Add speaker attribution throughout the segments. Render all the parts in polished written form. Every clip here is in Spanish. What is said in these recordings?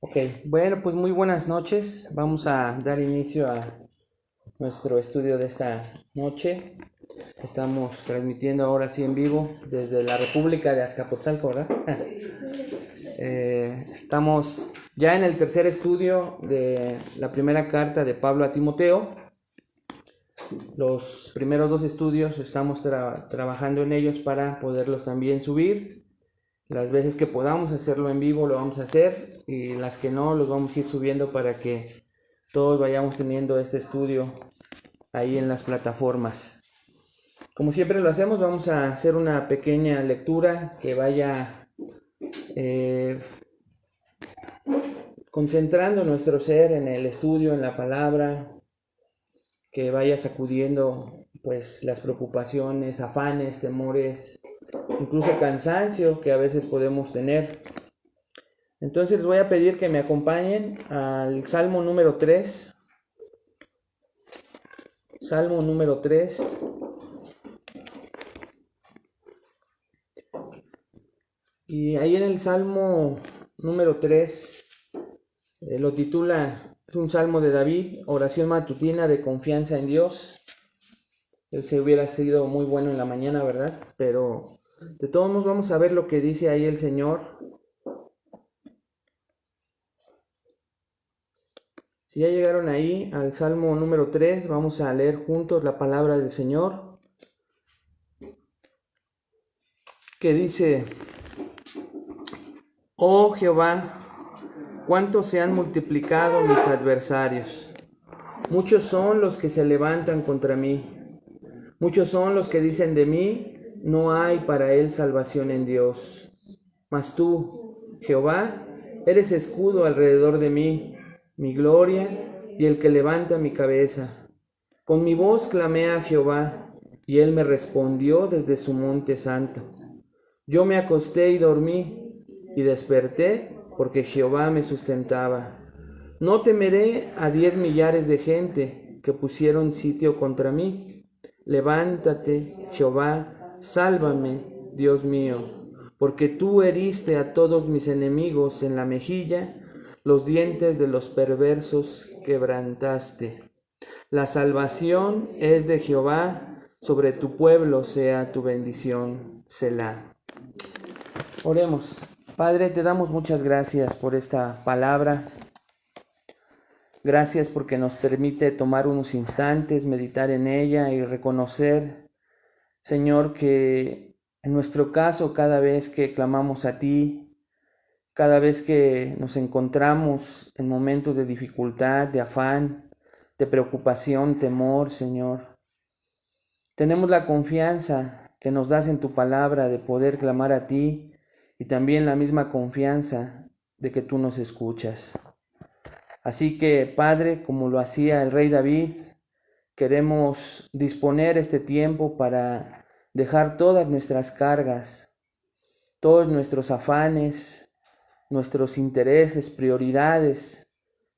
Speaker 1: Ok, bueno, pues muy buenas noches. Vamos a dar inicio a nuestro estudio de esta noche. Estamos transmitiendo ahora sí en vivo desde la República de Azcapotzalco, ¿verdad? Estamos ya en el tercer estudio de la primera carta de Pablo a Timoteo. Los primeros dos estudios estamos trabajando en ellos para poderlos también subir. Las veces que podamos hacerlo en vivo lo vamos a hacer, y las que no los vamos a ir subiendo para que todos vayamos teniendo este estudio ahí en las plataformas. Como siempre lo hacemos, vamos a hacer una pequeña lectura que vaya concentrando nuestro ser en el estudio, en la palabra, que vaya sacudiendo pues las preocupaciones, afanes, temores, incluso cansancio que a veces podemos tener. Entonces les voy a pedir que me acompañen al Salmo número 3. Salmo número 3. Y ahí en el Salmo número 3 lo titula, es un salmo de David, oración matutina de confianza en Dios. Se hubiera sido muy bueno en la mañana, ¿verdad? Pero de todos modos vamos a ver lo que dice ahí el Señor. Si ya llegaron ahí al Salmo número 3, vamos a leer juntos la palabra del Señor, que dice: Oh Jehová, cuánto se han multiplicado mis adversarios. Muchos son los que se levantan contra mí. Muchos son los que dicen de mí, no hay para él salvación en Dios. Mas tú, Jehová, eres escudo alrededor de mí, mi gloria y el que levanta mi cabeza. Con mi voz clamé a Jehová, y él me respondió desde su monte santo. Yo me acosté y dormí, y desperté porque Jehová me sustentaba. No temeré a 10 millares de gente que pusieron sitio contra mí. Levántate, Jehová, sálvame, Dios mío, porque tú heriste a todos mis enemigos en la mejilla, los dientes de los perversos quebrantaste. La salvación es de Jehová, sobre tu pueblo sea tu bendición. Selah. Oremos. Padre, te damos muchas gracias por esta palabra. Gracias porque nos permite tomar unos instantes, meditar en ella y reconocer, Señor, que en nuestro caso, cada vez que clamamos a ti, cada vez que nos encontramos en momentos de dificultad, de afán, de preocupación, temor, Señor, tenemos la confianza que nos das en tu palabra de poder clamar a ti, y también la misma confianza de que tú nos escuchas. Así que, Padre, como lo hacía el rey David, queremos disponer este tiempo para dejar todas nuestras cargas, todos nuestros afanes, nuestros intereses, prioridades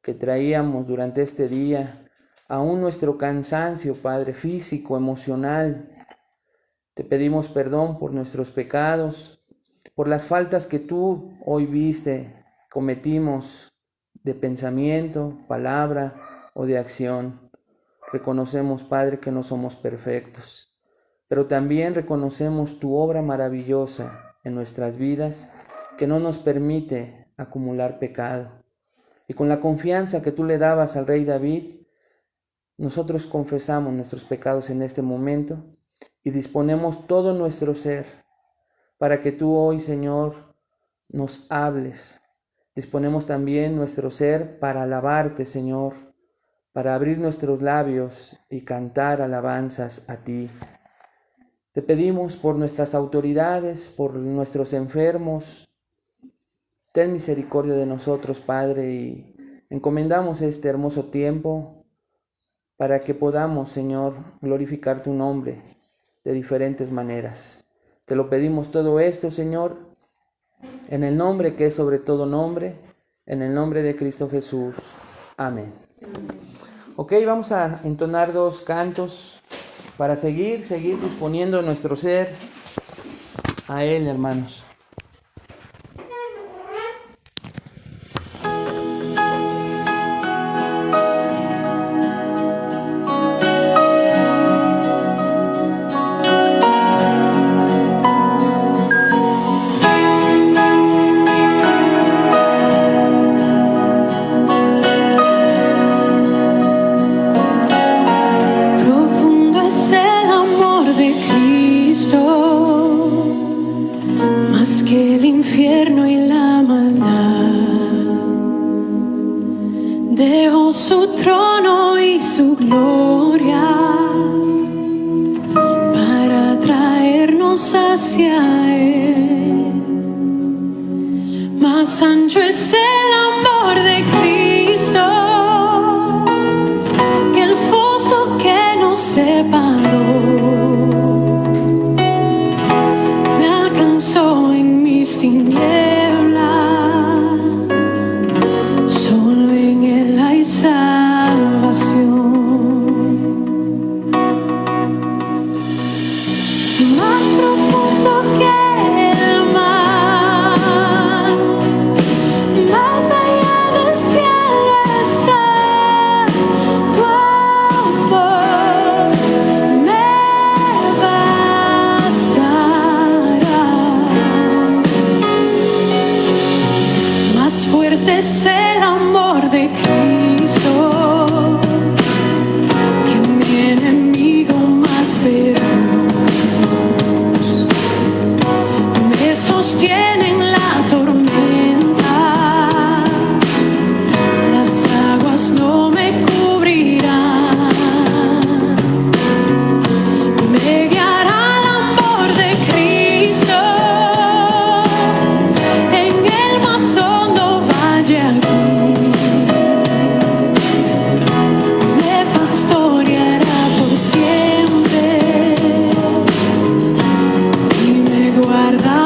Speaker 1: que traíamos durante este día, aún nuestro cansancio, Padre, físico, emocional. Te pedimos perdón por nuestros pecados, por las faltas que tú hoy viste, cometimos, de pensamiento, palabra o de acción. Reconocemos, Padre, que no somos perfectos, pero también reconocemos tu obra maravillosa en nuestras vidas, que no nos permite acumular pecado. Y con la confianza que tú le dabas al rey David, nosotros confesamos nuestros pecados en este momento y disponemos todo nuestro ser para que tú hoy, Señor, nos hables. Disponemos también nuestro ser para alabarte, Señor, para abrir nuestros labios y cantar alabanzas a ti. Te pedimos por nuestras autoridades, por nuestros enfermos. Ten misericordia de nosotros, Padre, y encomendamos este hermoso tiempo para que podamos, Señor, glorificar tu nombre de diferentes maneras. Te lo pedimos todo esto, Señor, en el nombre que es sobre todo nombre, en el nombre de Cristo Jesús. Amén. Ok, vamos a entonar 2 cantos para seguir disponiendo nuestro ser a Él, hermanos.
Speaker 2: su trono y su gloria para traernos hacia Él. Más ancho es el amor de Cristo que el foso que nos separó. Me alcanzó en mis tinieblas. Más profundo que el mar, más allá del cielo está tu amor, me bastará. Más fuerte es el amor de Cristo que mi enemigo más feroz. Sostiene en la tormenta, las aguas no me cubrirán. Me guiará el amor de Cristo en el más hondo valle aquí. Me pastoreará por siempre y me guarda.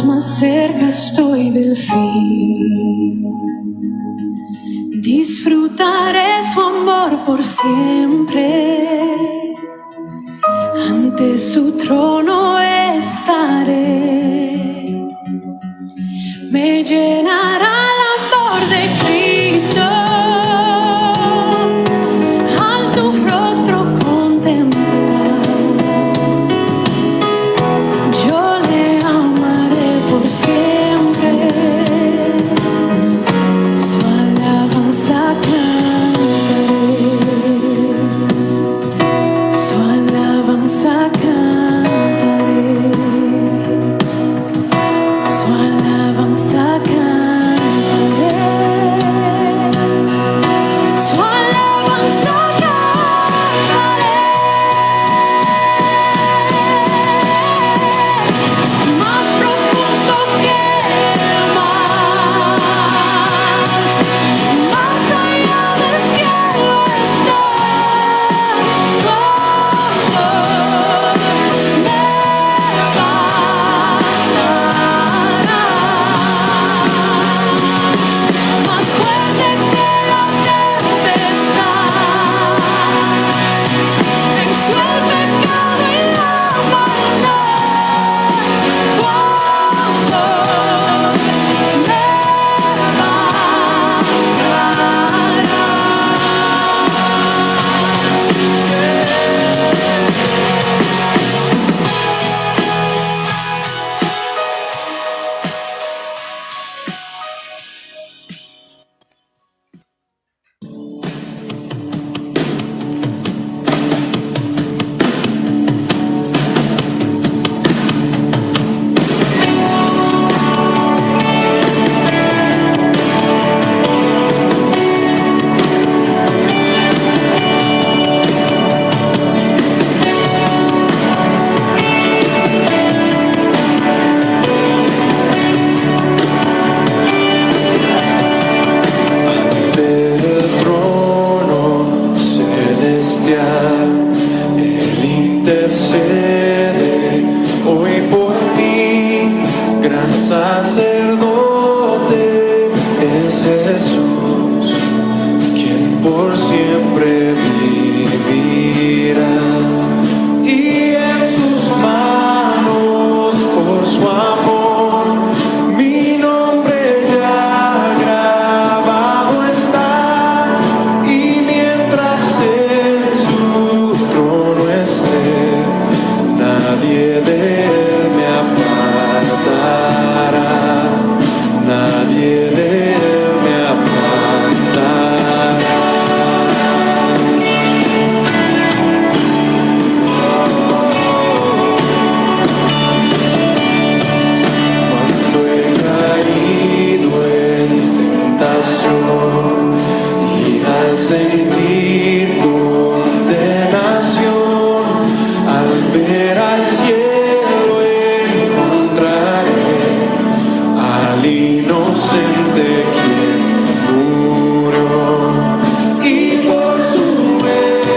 Speaker 2: Más cerca estoy del fin, disfrutaré su amor por siempre, ante su trono estaré, me llenará el amor de Cristo, al su rostro contemplar, yo le por siempre, su alabanza cantaré, su alabanza cantaré.
Speaker 3: es Jesús, quien por siempre vivirá, y en sus manos por su amor mi nombre ya grabado está, y mientras en su trono esté, nadie de él me apartará, nadie de él me apartará. Cuando he caído en tentación y al sentir condenación, al ver al cielo encontraré al inocente quien murió, y por su muerte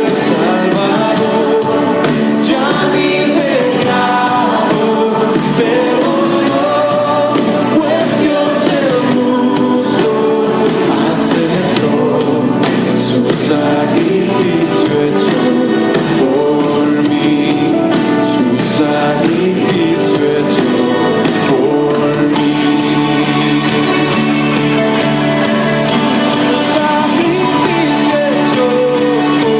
Speaker 3: el Salvador ya mi pecado perdonó, pues Dios el justo aceptó su sacrificio hecho por mí, su sacrificio hecho por mí. Su sacrificio hecho por mí.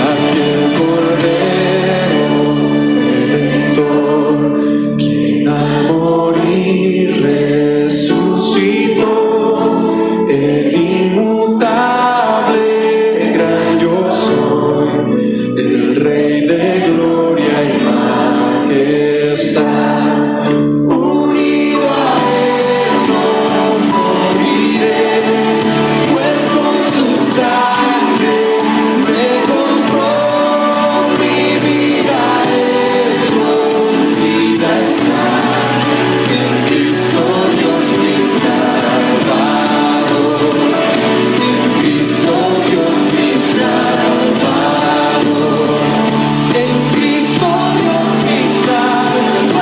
Speaker 3: Aquel Cordero Redentor, quien al morir resucitó, el inmutable gran yo soy, el Rey de gloria y majestad. Unido a él no moriré, pues con su sangre me compró, mi vida escondida está en Cristo Dios mi Salvador, en Cristo Dios mi Salvador, en Cristo Dios mi Salvador.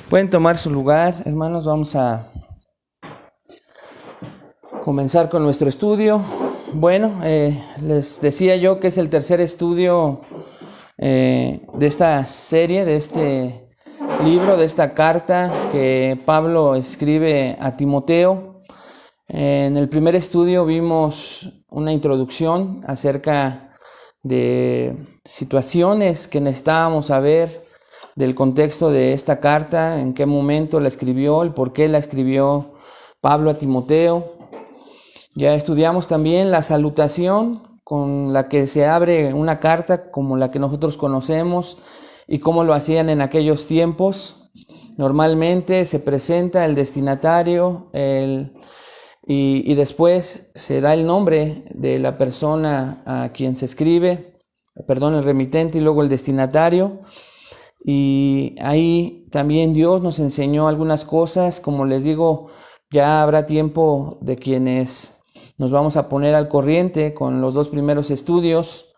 Speaker 1: Pueden tomar su lugar, hermanos. Vamos a comenzar con nuestro estudio. Bueno, les decía yo que es el tercer estudio de esta serie, de este libro, de esta carta que Pablo escribe a Timoteo. En el primer estudio vimos una introducción acerca de situaciones que necesitábamos saber del contexto de esta carta, en qué momento la escribió, el por qué la escribió Pablo a Timoteo. Ya estudiamos también la salutación con la que se abre una carta como la que nosotros conocemos y cómo lo hacían en aquellos tiempos. Normalmente se presenta el destinatario y después se da el nombre de la persona a quien se escribe, el remitente y luego el destinatario. Y ahí también Dios nos enseñó algunas cosas. Como les digo, ya habrá tiempo de quienes nos vamos a poner al corriente con los dos primeros estudios,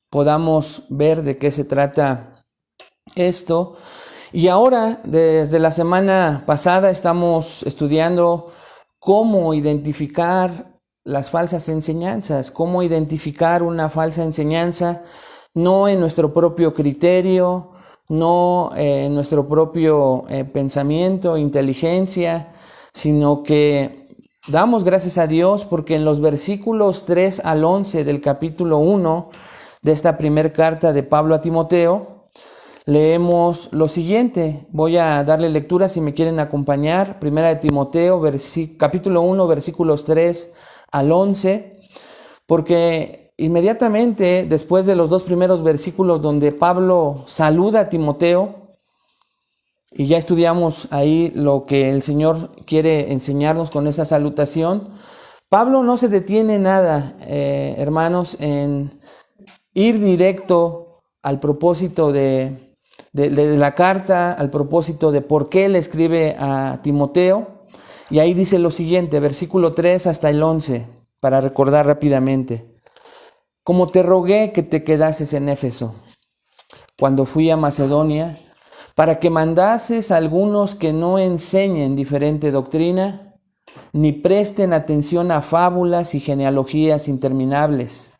Speaker 1: podamos ver de qué se trata esto. Y ahora, desde la semana pasada, estamos estudiando cómo identificar las falsas enseñanzas, cómo identificar una falsa enseñanza, no en nuestro propio criterio, no en nuestro propio pensamiento, inteligencia, sino que damos gracias a Dios porque en los versículos 3 al 11 del capítulo 1 de esta primera carta de Pablo a Timoteo, leemos lo siguiente. Voy a darle lectura si me quieren acompañar. Primera de Timoteo, capítulo 1, versículos 3 al 11, porque inmediatamente después de los 2 primeros versículos donde Pablo saluda a Timoteo, y ya estudiamos ahí lo que el Señor quiere enseñarnos con esa salutación, Pablo no se detiene nada, hermanos, en ir directo al propósito de la carta, al propósito de por qué le escribe a Timoteo. Y ahí dice lo siguiente, versículo 3 hasta el 11, para recordar rápidamente. Como te rogué que te quedases en Éfeso, cuando fui a Macedonia, para que mandases a algunos que no enseñen diferente doctrina, ni presten atención a fábulas y genealogías interminables,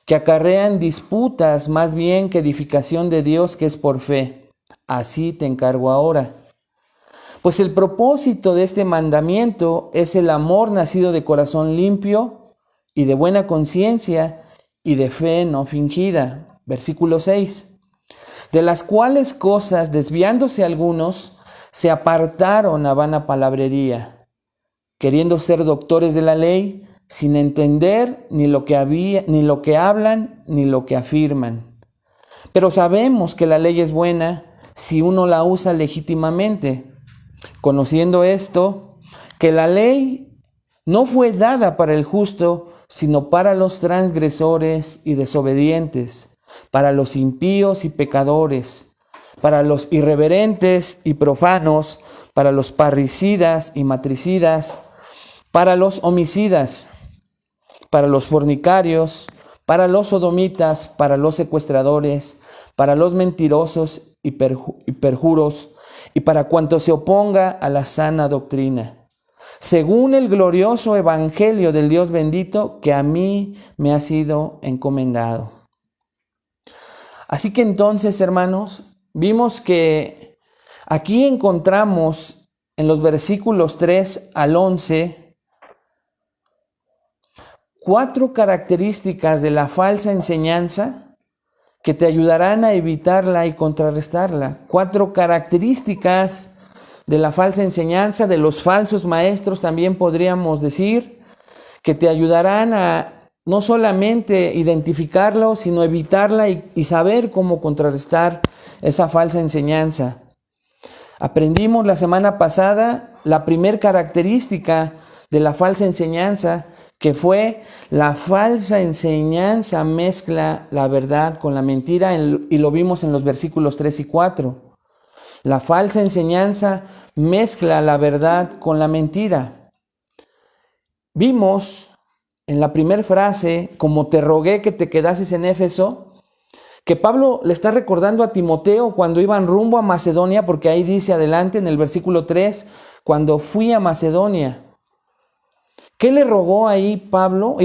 Speaker 1: que acarrean disputas más bien que edificación de Dios que es por fe. Así te encargo ahora. Pues el propósito de este mandamiento es el amor nacido de corazón limpio y de buena conciencia y de fe no fingida. Versículo 6. De las cuales cosas, desviándose algunos, se apartaron a vana palabrería, queriendo ser doctores de la ley, sin entender ni lo que hablan, ni lo que afirman. Pero sabemos que la ley es buena si uno la usa legítimamente, conociendo esto, que la ley no fue dada para el justo, sino para los transgresores y desobedientes, para los impíos y pecadores, para los irreverentes y profanos, para los parricidas y matricidas, para los homicidas, para los fornicarios, para los sodomitas, para los secuestradores, para los mentirosos y perjuros, y para cuanto se oponga a la sana doctrina, según el glorioso evangelio del Dios bendito que a mí me ha sido encomendado. Así que entonces, hermanos, vimos que aquí encontramos en los versículos 3 al 11 4 características de la falsa enseñanza que te ayudarán a evitarla y contrarrestarla. 4 características de la falsa enseñanza, de los falsos maestros también podríamos decir, que te ayudarán a no solamente identificarlo, sino evitarla y saber cómo contrarrestar esa falsa enseñanza. Aprendimos la semana pasada la primera característica de la falsa enseñanza, que fue la falsa enseñanza mezcla la verdad con la mentira, y lo vimos en los versículos 3 y 4. La falsa enseñanza mezcla la verdad con la mentira. Vimos en la primera frase, como te rogué que te quedases en Éfeso, que Pablo le está recordando a Timoteo cuando iban rumbo a Macedonia, porque ahí dice adelante en el versículo 3, cuando fui a Macedonia. ¿Qué le rogó ahí Pablo?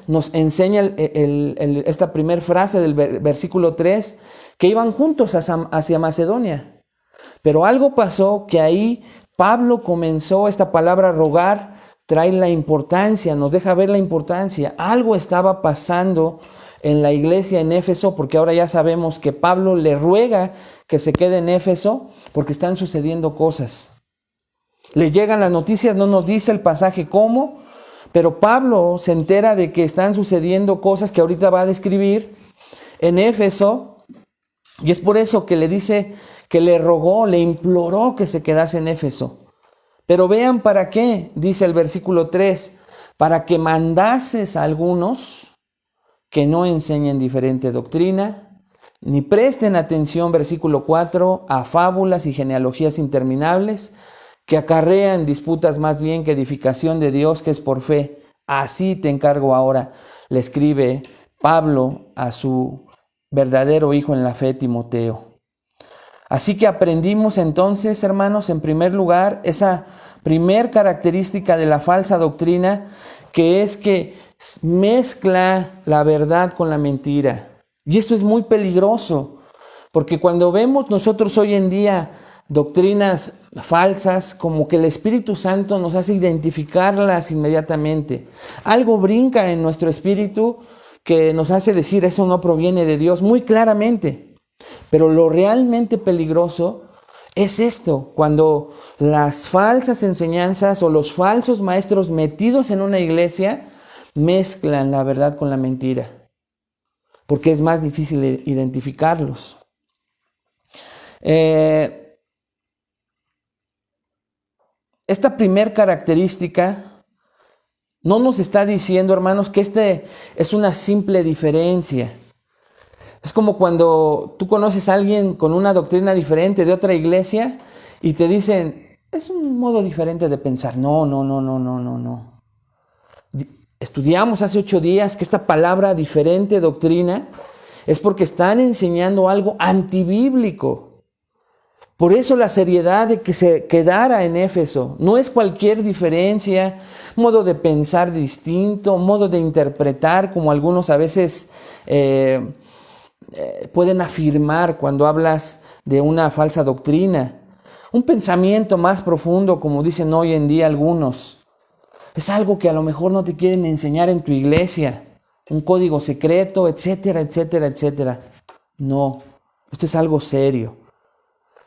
Speaker 1: Nos enseña esta primera frase del versículo 3, que iban juntos hacia Macedonia. Pero algo pasó que ahí Pablo comenzó, esta palabra rogar trae la importancia, nos deja ver la importancia. Algo estaba pasando en la iglesia en Éfeso, porque ahora ya sabemos que Pablo le ruega que se quede en Éfeso porque están sucediendo cosas. Le llegan las noticias, no nos dice el pasaje cómo, pero Pablo se entera de que están sucediendo cosas que ahorita va a describir en Éfeso, y es por eso que le dice que le rogó, le imploró que se quedase en Éfeso. Pero vean para qué, dice el versículo 3, para que mandases a algunos que no enseñen diferente doctrina, ni presten atención, versículo 4, a fábulas y genealogías interminables, que acarrean disputas más bien que edificación de Dios que es por fe. Así te encargo ahora, le escribe Pablo a su verdadero hijo en la fe, Timoteo. Así que aprendimos entonces, hermanos, en primer lugar, esa primer característica de la falsa doctrina, que es que mezcla la verdad con la mentira. Y esto es muy peligroso, porque cuando vemos nosotros hoy en día doctrinas falsas, como que el Espíritu Santo nos hace identificarlas inmediatamente. Algo brinca en nuestro espíritu que nos hace decir eso no proviene de Dios muy claramente. Pero lo realmente peligroso es esto, cuando las falsas enseñanzas o los falsos maestros metidos en una iglesia mezclan la verdad con la mentira. porque es más difícil identificarlos. Esta primer característica no nos está diciendo, hermanos, que es una simple diferencia. Es como cuando tú conoces a alguien con una doctrina diferente de otra iglesia y te dicen, es un modo diferente de pensar. No. Estudiamos hace 8 días que esta palabra diferente doctrina es porque están enseñando algo antibíblico. Por eso la seriedad de que se quedara en Éfeso no es cualquier diferencia, modo de pensar distinto, modo de interpretar, como algunos a veces pueden afirmar cuando hablas de una falsa doctrina. Un pensamiento más profundo, como dicen hoy en día algunos. Es algo que a lo mejor no te quieren enseñar en tu iglesia, un código secreto, etcétera, etcétera, etcétera. No, esto es algo serio.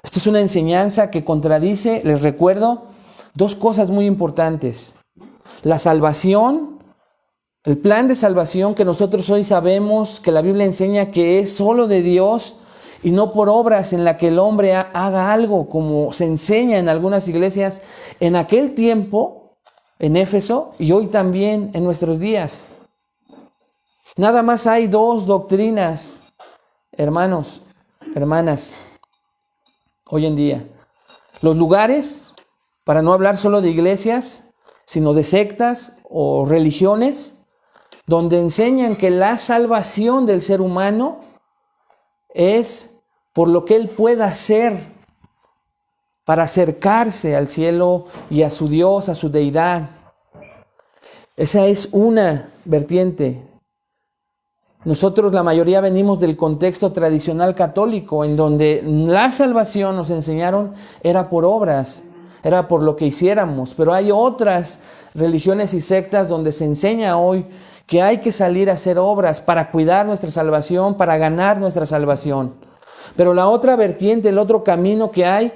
Speaker 1: Esto es una enseñanza que contradice, les recuerdo, 2 cosas muy importantes. La salvación, el plan de salvación que nosotros hoy sabemos que la Biblia enseña que es solo de Dios y no por obras en la que el hombre haga algo, como se enseña en algunas iglesias en aquel tiempo, en Éfeso, y hoy también en nuestros días. Nada más hay 2 doctrinas, hermanos, hermanas, hoy en día. Los lugares, para no hablar solo de iglesias, sino de sectas o religiones, donde enseñan que la salvación del ser humano es por lo que él pueda hacer para acercarse al cielo y a su Dios, a su deidad. Esa es una vertiente. Nosotros, la mayoría, venimos del contexto tradicional católico, en donde la salvación, nos enseñaron, era por obras, era por lo que hiciéramos. Pero hay otras religiones y sectas donde se enseña hoy que hay que salir a hacer obras para cuidar nuestra salvación, para ganar nuestra salvación. Pero la otra vertiente, el otro camino que hay,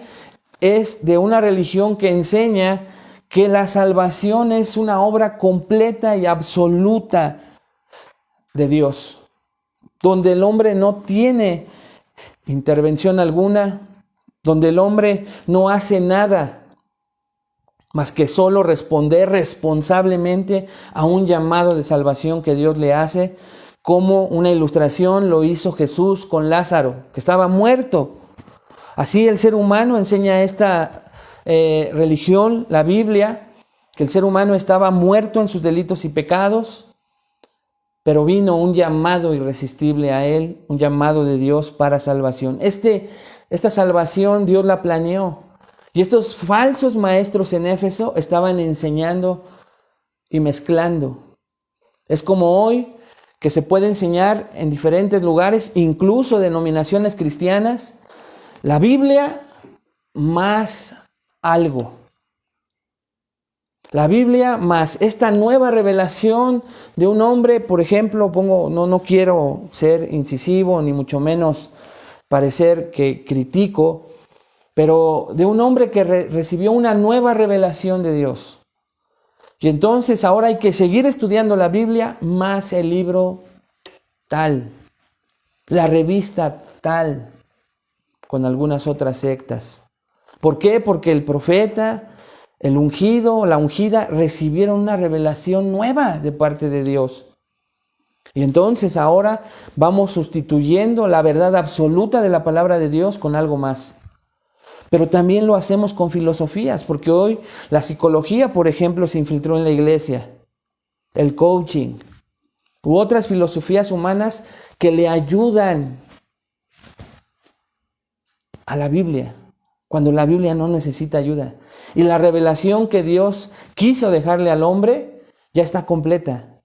Speaker 1: es de una religión que enseña que la salvación es una obra completa y absoluta de Dios, donde el hombre no tiene intervención alguna, donde el hombre no hace nada más que solo responder responsablemente a un llamado de salvación que Dios le hace, como una ilustración lo hizo Jesús con Lázaro, que estaba muerto. Así el ser humano, enseña esta religión, la Biblia, que el ser humano estaba muerto en sus delitos y pecados, pero vino un llamado irresistible a él, un llamado de Dios para salvación. Esta salvación Dios la planeó. Y estos falsos maestros en Éfeso estaban enseñando y mezclando. Es como hoy que se puede enseñar en diferentes lugares, incluso denominaciones cristianas, la Biblia más algo. La Biblia más esta nueva revelación de un hombre, por ejemplo, no quiero ser incisivo, ni mucho menos parecer que critico, pero de un hombre que recibió una nueva revelación de Dios. Y entonces ahora hay que seguir estudiando la Biblia más el libro tal, la revista tal, con algunas otras sectas. ¿Por qué? Porque el profeta, el ungido, la ungida, recibieron una revelación nueva de parte de Dios. Y entonces ahora vamos sustituyendo la verdad absoluta de la palabra de Dios con algo más. Pero también lo hacemos con filosofías, porque hoy la psicología, por ejemplo, se infiltró en la iglesia. El coaching u otras filosofías humanas que le ayudan a la Biblia, cuando la Biblia no necesita ayuda. Y la revelación que Dios quiso dejarle al hombre ya está completa.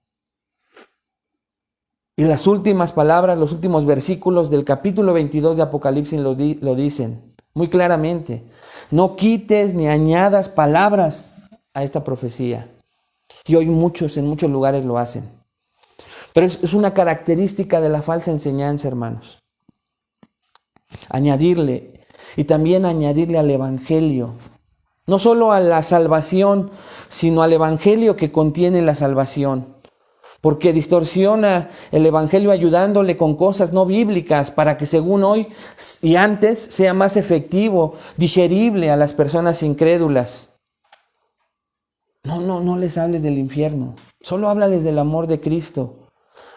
Speaker 1: Y las últimas palabras, los últimos versículos del capítulo 22 de Apocalipsis lo dicen muy claramente. No quites ni añadas palabras a esta profecía. Y hoy en muchos lugares lo hacen. Pero es una característica de la falsa enseñanza, hermanos. Añadirle, y también añadirle al Evangelio. No solo a la salvación, sino al Evangelio que contiene la salvación. porque distorsiona el evangelio ayudándole con cosas no bíblicas para que según hoy y antes sea más efectivo, digerible a las personas incrédulas. No les hables del infierno, solo háblales del amor de Cristo.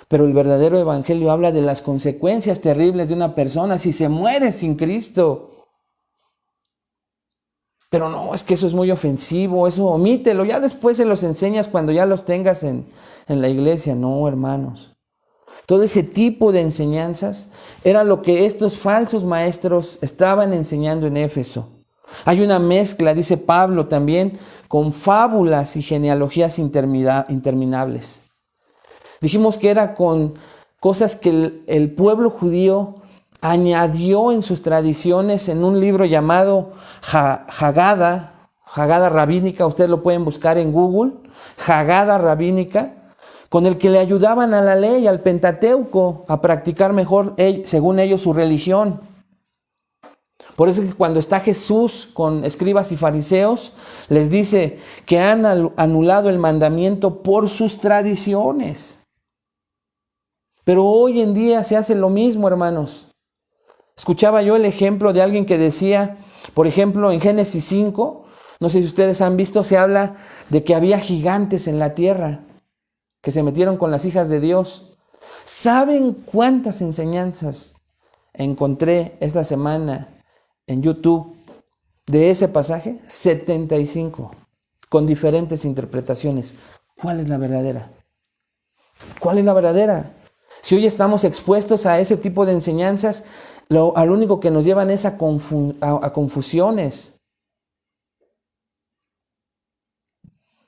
Speaker 1: Pero el verdadero evangelio habla de las consecuencias terribles de una persona si se muere sin Cristo. Pero no, es que eso es muy ofensivo, eso omítelo, ya después se los enseñas cuando ya los tengas en la iglesia. No, hermanos. Todo ese tipo de enseñanzas era lo que estos falsos maestros estaban enseñando en Éfeso. Hay una mezcla, dice Pablo también, con fábulas y genealogías interminables. Dijimos que era con cosas que el pueblo judío añadió en sus tradiciones en un libro llamado Haggadah rabínica. Ustedes lo pueden buscar en Google, Haggadah rabínica, con el que le ayudaban a la ley, al Pentateuco, a practicar mejor, según ellos, su religión. Por eso es que cuando está Jesús con escribas y fariseos, les dice que han anulado el mandamiento por sus tradiciones. Pero hoy en día se hace lo mismo, hermanos. Escuchaba yo el ejemplo de alguien que decía, por ejemplo, en Génesis 5, no sé si ustedes han visto, se habla de que había gigantes en la tierra que se metieron con las hijas de Dios. ¿Saben cuántas enseñanzas encontré esta semana en YouTube de ese pasaje? 75, con diferentes interpretaciones. ¿Cuál es la verdadera? ¿Cuál es la verdadera? Si hoy estamos expuestos a ese tipo de enseñanzas, al único que nos llevan es a confusiones.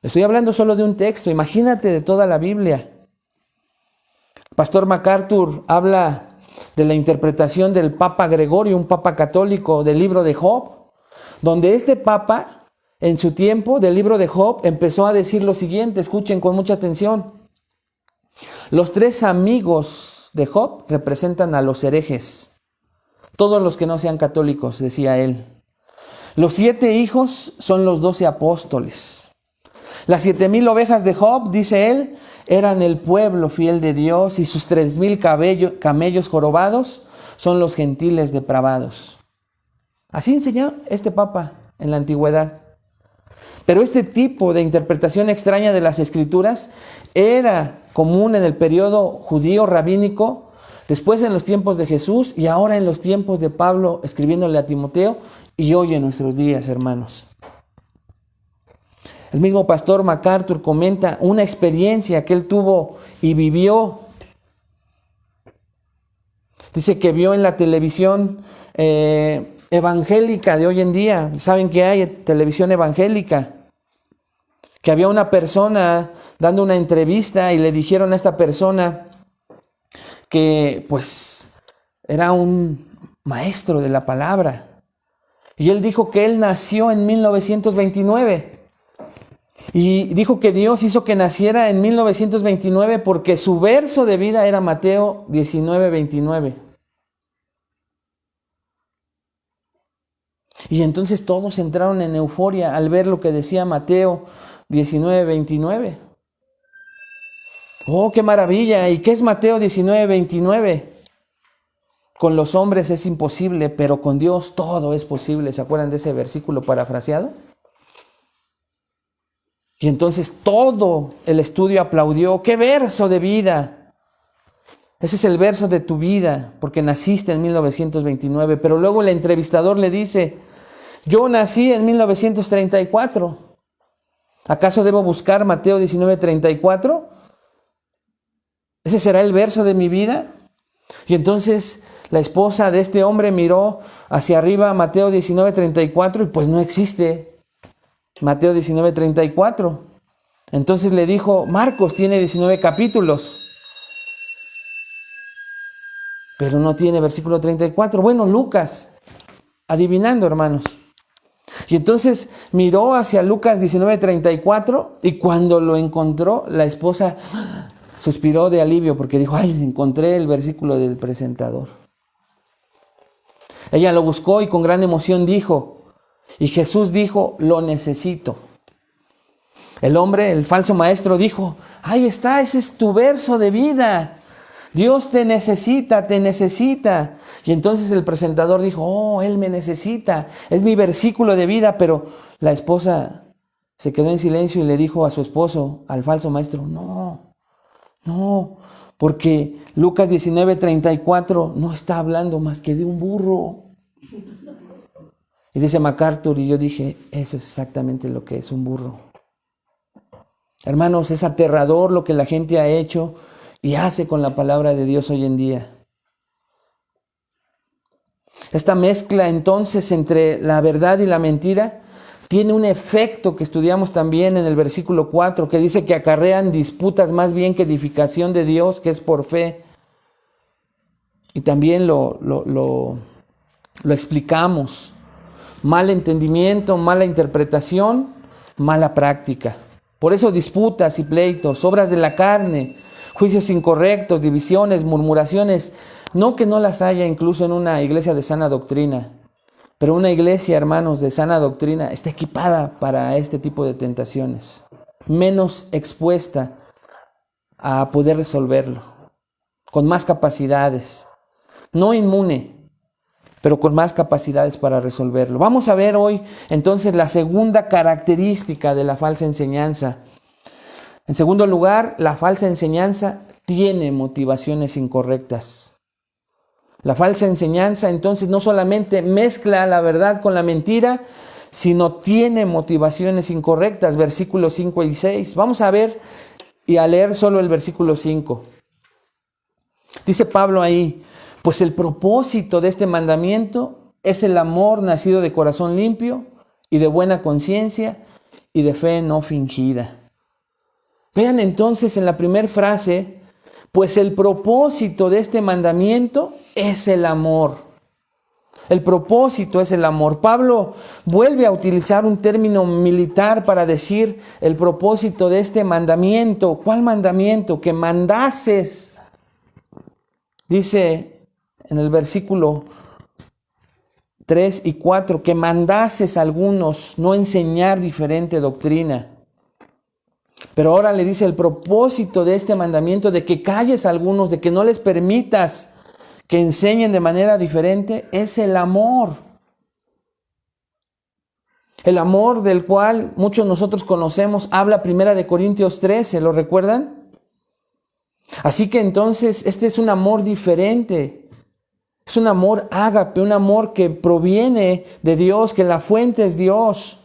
Speaker 1: Estoy hablando solo de un texto, imagínate de toda la Biblia. Pastor MacArthur habla de la interpretación del Papa Gregorio, un papa católico, del libro de Job, donde este papa, en su tiempo, del libro de Job, empezó a decir lo siguiente, escuchen con mucha atención. Los 3 amigos de Job representan a los herejes, todos los que no sean católicos, decía él. Los 7 hijos son los 12 apóstoles. Las 7,000 ovejas de Job, dice él, eran el pueblo fiel de Dios, y sus 3,000 camellos jorobados son los gentiles depravados. Así enseñó este papa en la antigüedad. Pero este tipo de interpretación extraña de las Escrituras era común en el periodo judío rabínico, después en los tiempos de Jesús y ahora en los tiempos de Pablo escribiéndole a Timoteo y hoy en nuestros días, hermanos. El mismo pastor MacArthur comenta una experiencia que él tuvo y vivió. Dice que vio en la televisión evangélica de hoy en día. ¿Saben que hay televisión evangélica? Que había una persona dando una entrevista y le dijeron a esta persona que pues era un maestro de la palabra. Y él dijo que él nació en 1929. Y dijo que Dios hizo que naciera en 1929 porque su verso de vida era Mateo 19:29. Y entonces todos entraron en euforia al ver lo que decía Mateo 19:29. ¡Oh, qué maravilla! ¿Y qué es Mateo 19:29? Con los hombres es imposible, pero con Dios todo es posible. ¿Se acuerdan de ese versículo parafraseado? Y entonces todo el estudio aplaudió. ¡Qué verso de vida! Ese es el verso de tu vida, porque naciste en 1929. Pero luego el entrevistador le dice, yo nací en 1934. ¿Acaso debo buscar Mateo 19:34? ¿Ese será el verso de mi vida? Y entonces la esposa de este hombre miró hacia arriba Mateo 19:34 y pues no existe Mateo 19:34. Entonces le dijo, Marcos tiene 19 capítulos, pero no tiene versículo 34. Bueno, Lucas, adivinando, hermanos. Y entonces miró hacia Lucas 19:34 y cuando lo encontró, la esposa suspiró de alivio porque dijo, ay, encontré el versículo del presentador. Ella lo buscó y con gran emoción dijo, y Jesús dijo, lo necesito. El hombre, el falso maestro, dijo: ahí está, ese es tu verso de vida. Dios te necesita, te necesita. Y entonces el presentador dijo: oh, Él me necesita, es mi versículo de vida. Pero la esposa se quedó en silencio y le dijo a su esposo, al falso maestro: no, porque Lucas 19:34 no está hablando más que de un burro. Y dice MacArthur, y yo dije: eso es exactamente lo que es un burro. Hermanos, es aterrador lo que la gente ha hecho y hace con la palabra de Dios hoy en día. Esta mezcla entonces entre la verdad y la mentira tiene un efecto que estudiamos también en el versículo 4, que dice que acarrean disputas más bien que edificación de Dios, que es por fe. Y también lo explicamos. Mal entendimiento, mala interpretación, mala práctica. Por eso disputas y pleitos, obras de la carne, juicios incorrectos, divisiones, murmuraciones. No que no las haya incluso en una iglesia de sana doctrina, pero una iglesia, hermanos, de sana doctrina está equipada para este tipo de tentaciones, menos expuesta a poder resolverlo, con más capacidades, no inmune, pero con más capacidades para resolverlo. Vamos a ver hoy entonces la segunda característica de la falsa enseñanza. En segundo lugar, la falsa enseñanza tiene motivaciones incorrectas. La falsa enseñanza entonces no solamente mezcla la verdad con la mentira, sino tiene motivaciones incorrectas. Versículos 5 y 6. Vamos a ver y a leer solo el versículo 5. Dice Pablo ahí: pues el propósito de este mandamiento es el amor nacido de corazón limpio y de buena conciencia y de fe no fingida. Vean entonces en la primera frase: pues el propósito de este mandamiento es el amor. El propósito es el amor. Pablo vuelve a utilizar un término militar para decir el propósito de este mandamiento. ¿Cuál mandamiento? Que mandases. Dice en el versículo 3 y 4, que mandases a algunos no enseñar diferente doctrina. Pero ahora le dice el propósito de este mandamiento, de que calles a algunos, de que no les permitas que enseñen de manera diferente, es el amor. El amor del cual muchos nosotros conocemos, habla 1 Corintios 13, ¿lo recuerdan? Así que entonces este es un amor diferente. Es un amor ágape, un amor que proviene de Dios, que la fuente es Dios.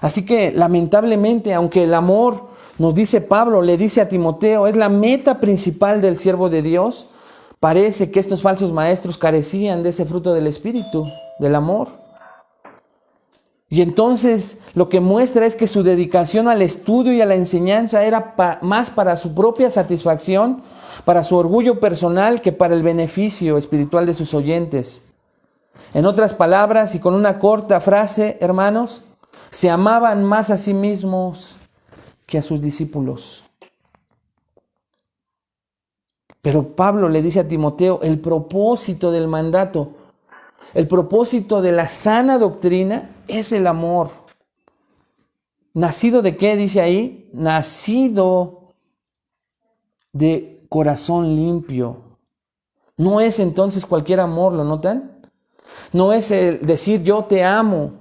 Speaker 1: Así que lamentablemente, aunque el amor, nos dice Pablo, le dice a Timoteo, es la meta principal del siervo de Dios, parece que estos falsos maestros carecían de ese fruto del Espíritu, del amor. Y entonces lo que muestra es que su dedicación al estudio y a la enseñanza era más para su propia satisfacción, para su orgullo personal, que para el beneficio espiritual de sus oyentes. En otras palabras, y con una corta frase, hermanos, se amaban más a sí mismos que a sus discípulos. Pero Pablo le dice a Timoteo, el propósito del mandato, el propósito de la sana doctrina es el amor. ¿Nacido de qué? Dice ahí, nacido de corazón limpio. No es entonces cualquier amor, ¿lo notan? No es el decir yo te amo,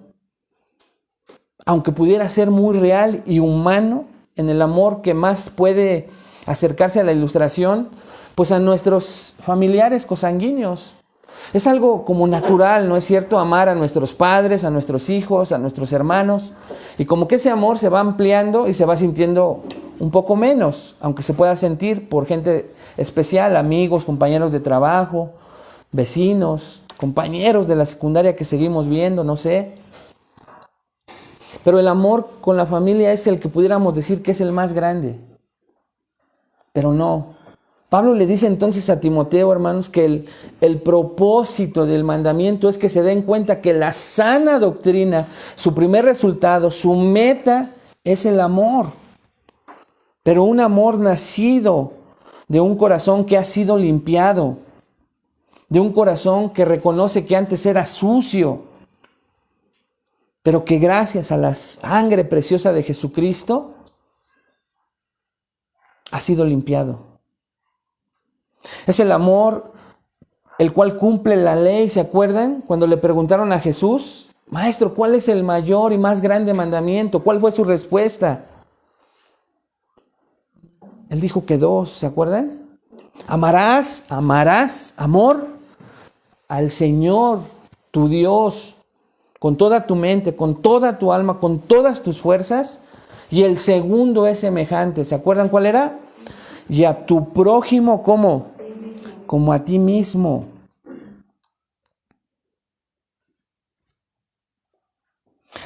Speaker 1: aunque pudiera ser muy real y humano en el amor que más puede acercarse a la ilustración, pues a nuestros familiares cosanguíneos. Es algo como natural, ¿no es cierto? Amar a nuestros padres, a nuestros hijos, a nuestros hermanos. Y como que ese amor se va ampliando y se va sintiendo un poco menos, aunque se pueda sentir por gente especial, amigos, compañeros de trabajo, vecinos, compañeros de la secundaria que seguimos viendo, no sé. Pero el amor con la familia es el que pudiéramos decir que es el más grande. Pero no. Pablo le dice entonces a Timoteo, hermanos, que el propósito del mandamiento es que se den cuenta que la sana doctrina, su primer resultado, su meta es el amor. Pero un amor nacido de un corazón que ha sido limpiado, de un corazón que reconoce que antes era sucio, pero que gracias a la sangre preciosa de Jesucristo ha sido limpiado. Es el amor el cual cumple la ley. ¿Se acuerdan? Cuando le preguntaron a Jesús, Maestro, ¿cuál es el mayor y más grande mandamiento? ¿Cuál fue su respuesta? Él dijo que 2, ¿se acuerdan? Amarás, amor, al Señor, tu Dios, con toda tu mente, con toda tu alma, con todas tus fuerzas. Y el segundo es semejante. ¿Se acuerdan cuál era? Y a tu prójimo, ¿cómo? Como a ti mismo.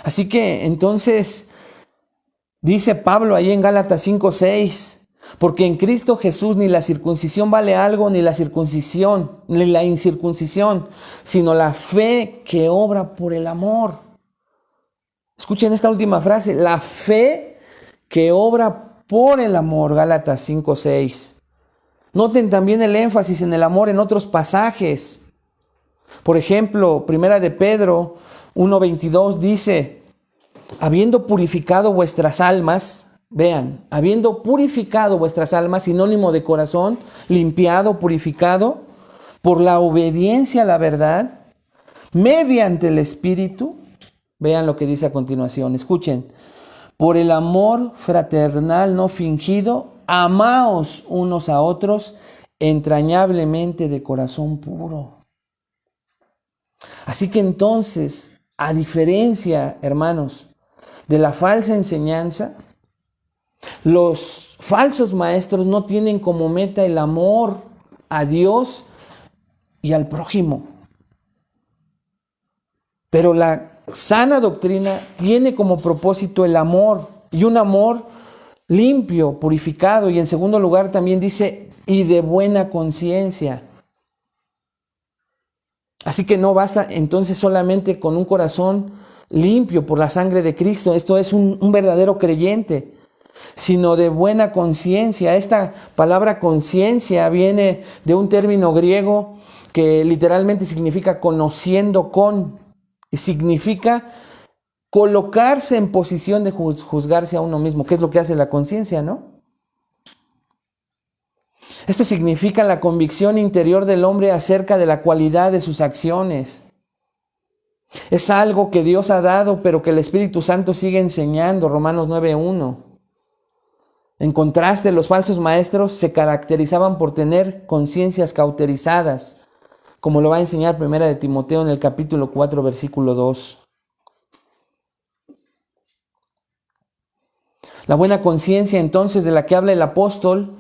Speaker 1: Así que entonces dice Pablo ahí en Gálatas 5:6, porque en Cristo Jesús ni la circuncisión vale algo, ni la circuncisión, ni la incircuncisión, sino la fe que obra por el amor. Escuchen esta última frase, la fe que obra por el amor, Gálatas 5:6. Noten también el énfasis en el amor en otros pasajes. Por ejemplo, Primera de Pedro 1:22 dice, habiendo purificado vuestras almas, vean, habiendo purificado vuestras almas, sinónimo de corazón, limpiado, purificado, por la obediencia a la verdad, mediante el Espíritu, vean lo que dice a continuación, escuchen, por el amor fraternal no fingido, amaos unos a otros entrañablemente de corazón puro. Así que entonces, a diferencia, hermanos, de la falsa enseñanza, los falsos maestros no tienen como meta el amor a Dios y al prójimo. Pero la sana doctrina tiene como propósito el amor, y un amor limpio, purificado, y en segundo lugar también dice, y de buena conciencia. Así que no basta entonces solamente con un corazón limpio por la sangre de Cristo, esto es un verdadero creyente, sino de buena conciencia. Esta palabra conciencia viene de un término griego que literalmente significa conociendo con, y significa colocarse en posición de juzgarse a uno mismo, que es lo que hace la conciencia, ¿no? Esto significa la convicción interior del hombre acerca de la cualidad de sus acciones. Es algo que Dios ha dado, pero que el Espíritu Santo sigue enseñando, Romanos 9:1. En contraste, los falsos maestros se caracterizaban por tener conciencias cauterizadas, como lo va a enseñar Primera de Timoteo en el capítulo 4, versículo 2. La buena conciencia, entonces, de la que habla el apóstol,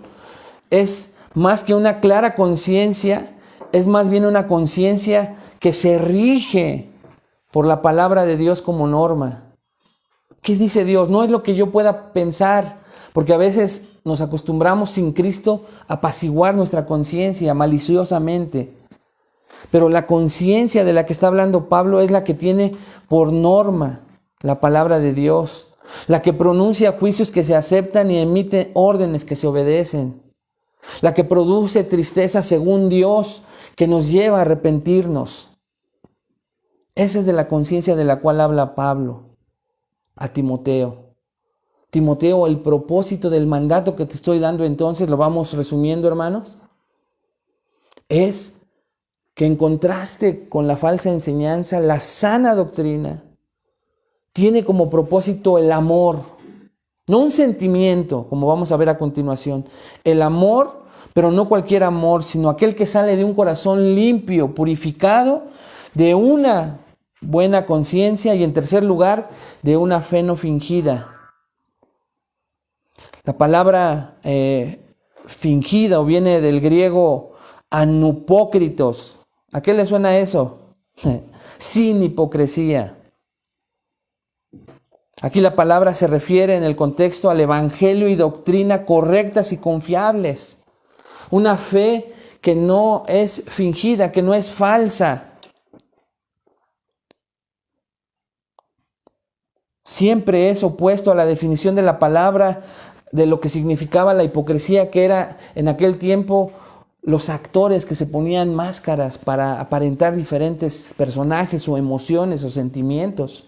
Speaker 1: es más que una clara conciencia, es más bien una conciencia que se rige por la palabra de Dios como norma. ¿Qué dice Dios? No es lo que yo pueda pensar, porque a veces nos acostumbramos sin Cristo a apaciguar nuestra conciencia maliciosamente. Pero la conciencia de la que está hablando Pablo es la que tiene por norma la palabra de Dios, la que pronuncia juicios que se aceptan y emite órdenes que se obedecen, la que produce tristeza según Dios, que nos lleva a arrepentirnos. Esa es de la conciencia de la cual habla Pablo a Timoteo. Timoteo, el propósito del mandato que te estoy dando entonces, lo vamos resumiendo, hermanos, es que en contraste con la falsa enseñanza, la sana doctrina tiene como propósito el amor, no un sentimiento, como vamos a ver a continuación. El amor, pero no cualquier amor, sino aquel que sale de un corazón limpio, purificado, de una buena conciencia y en tercer lugar, de una fe no fingida. La palabra fingida o viene del griego anupócritos. ¿A qué le suena eso? Sin hipocresía. Aquí la palabra se refiere en el contexto al evangelio y doctrina correctas y confiables. Una fe que no es fingida, que no es falsa. Siempre es opuesto a la definición de la palabra de lo que significaba la hipocresía, que era en aquel tiempo los actores que se ponían máscaras para aparentar diferentes personajes o emociones o sentimientos.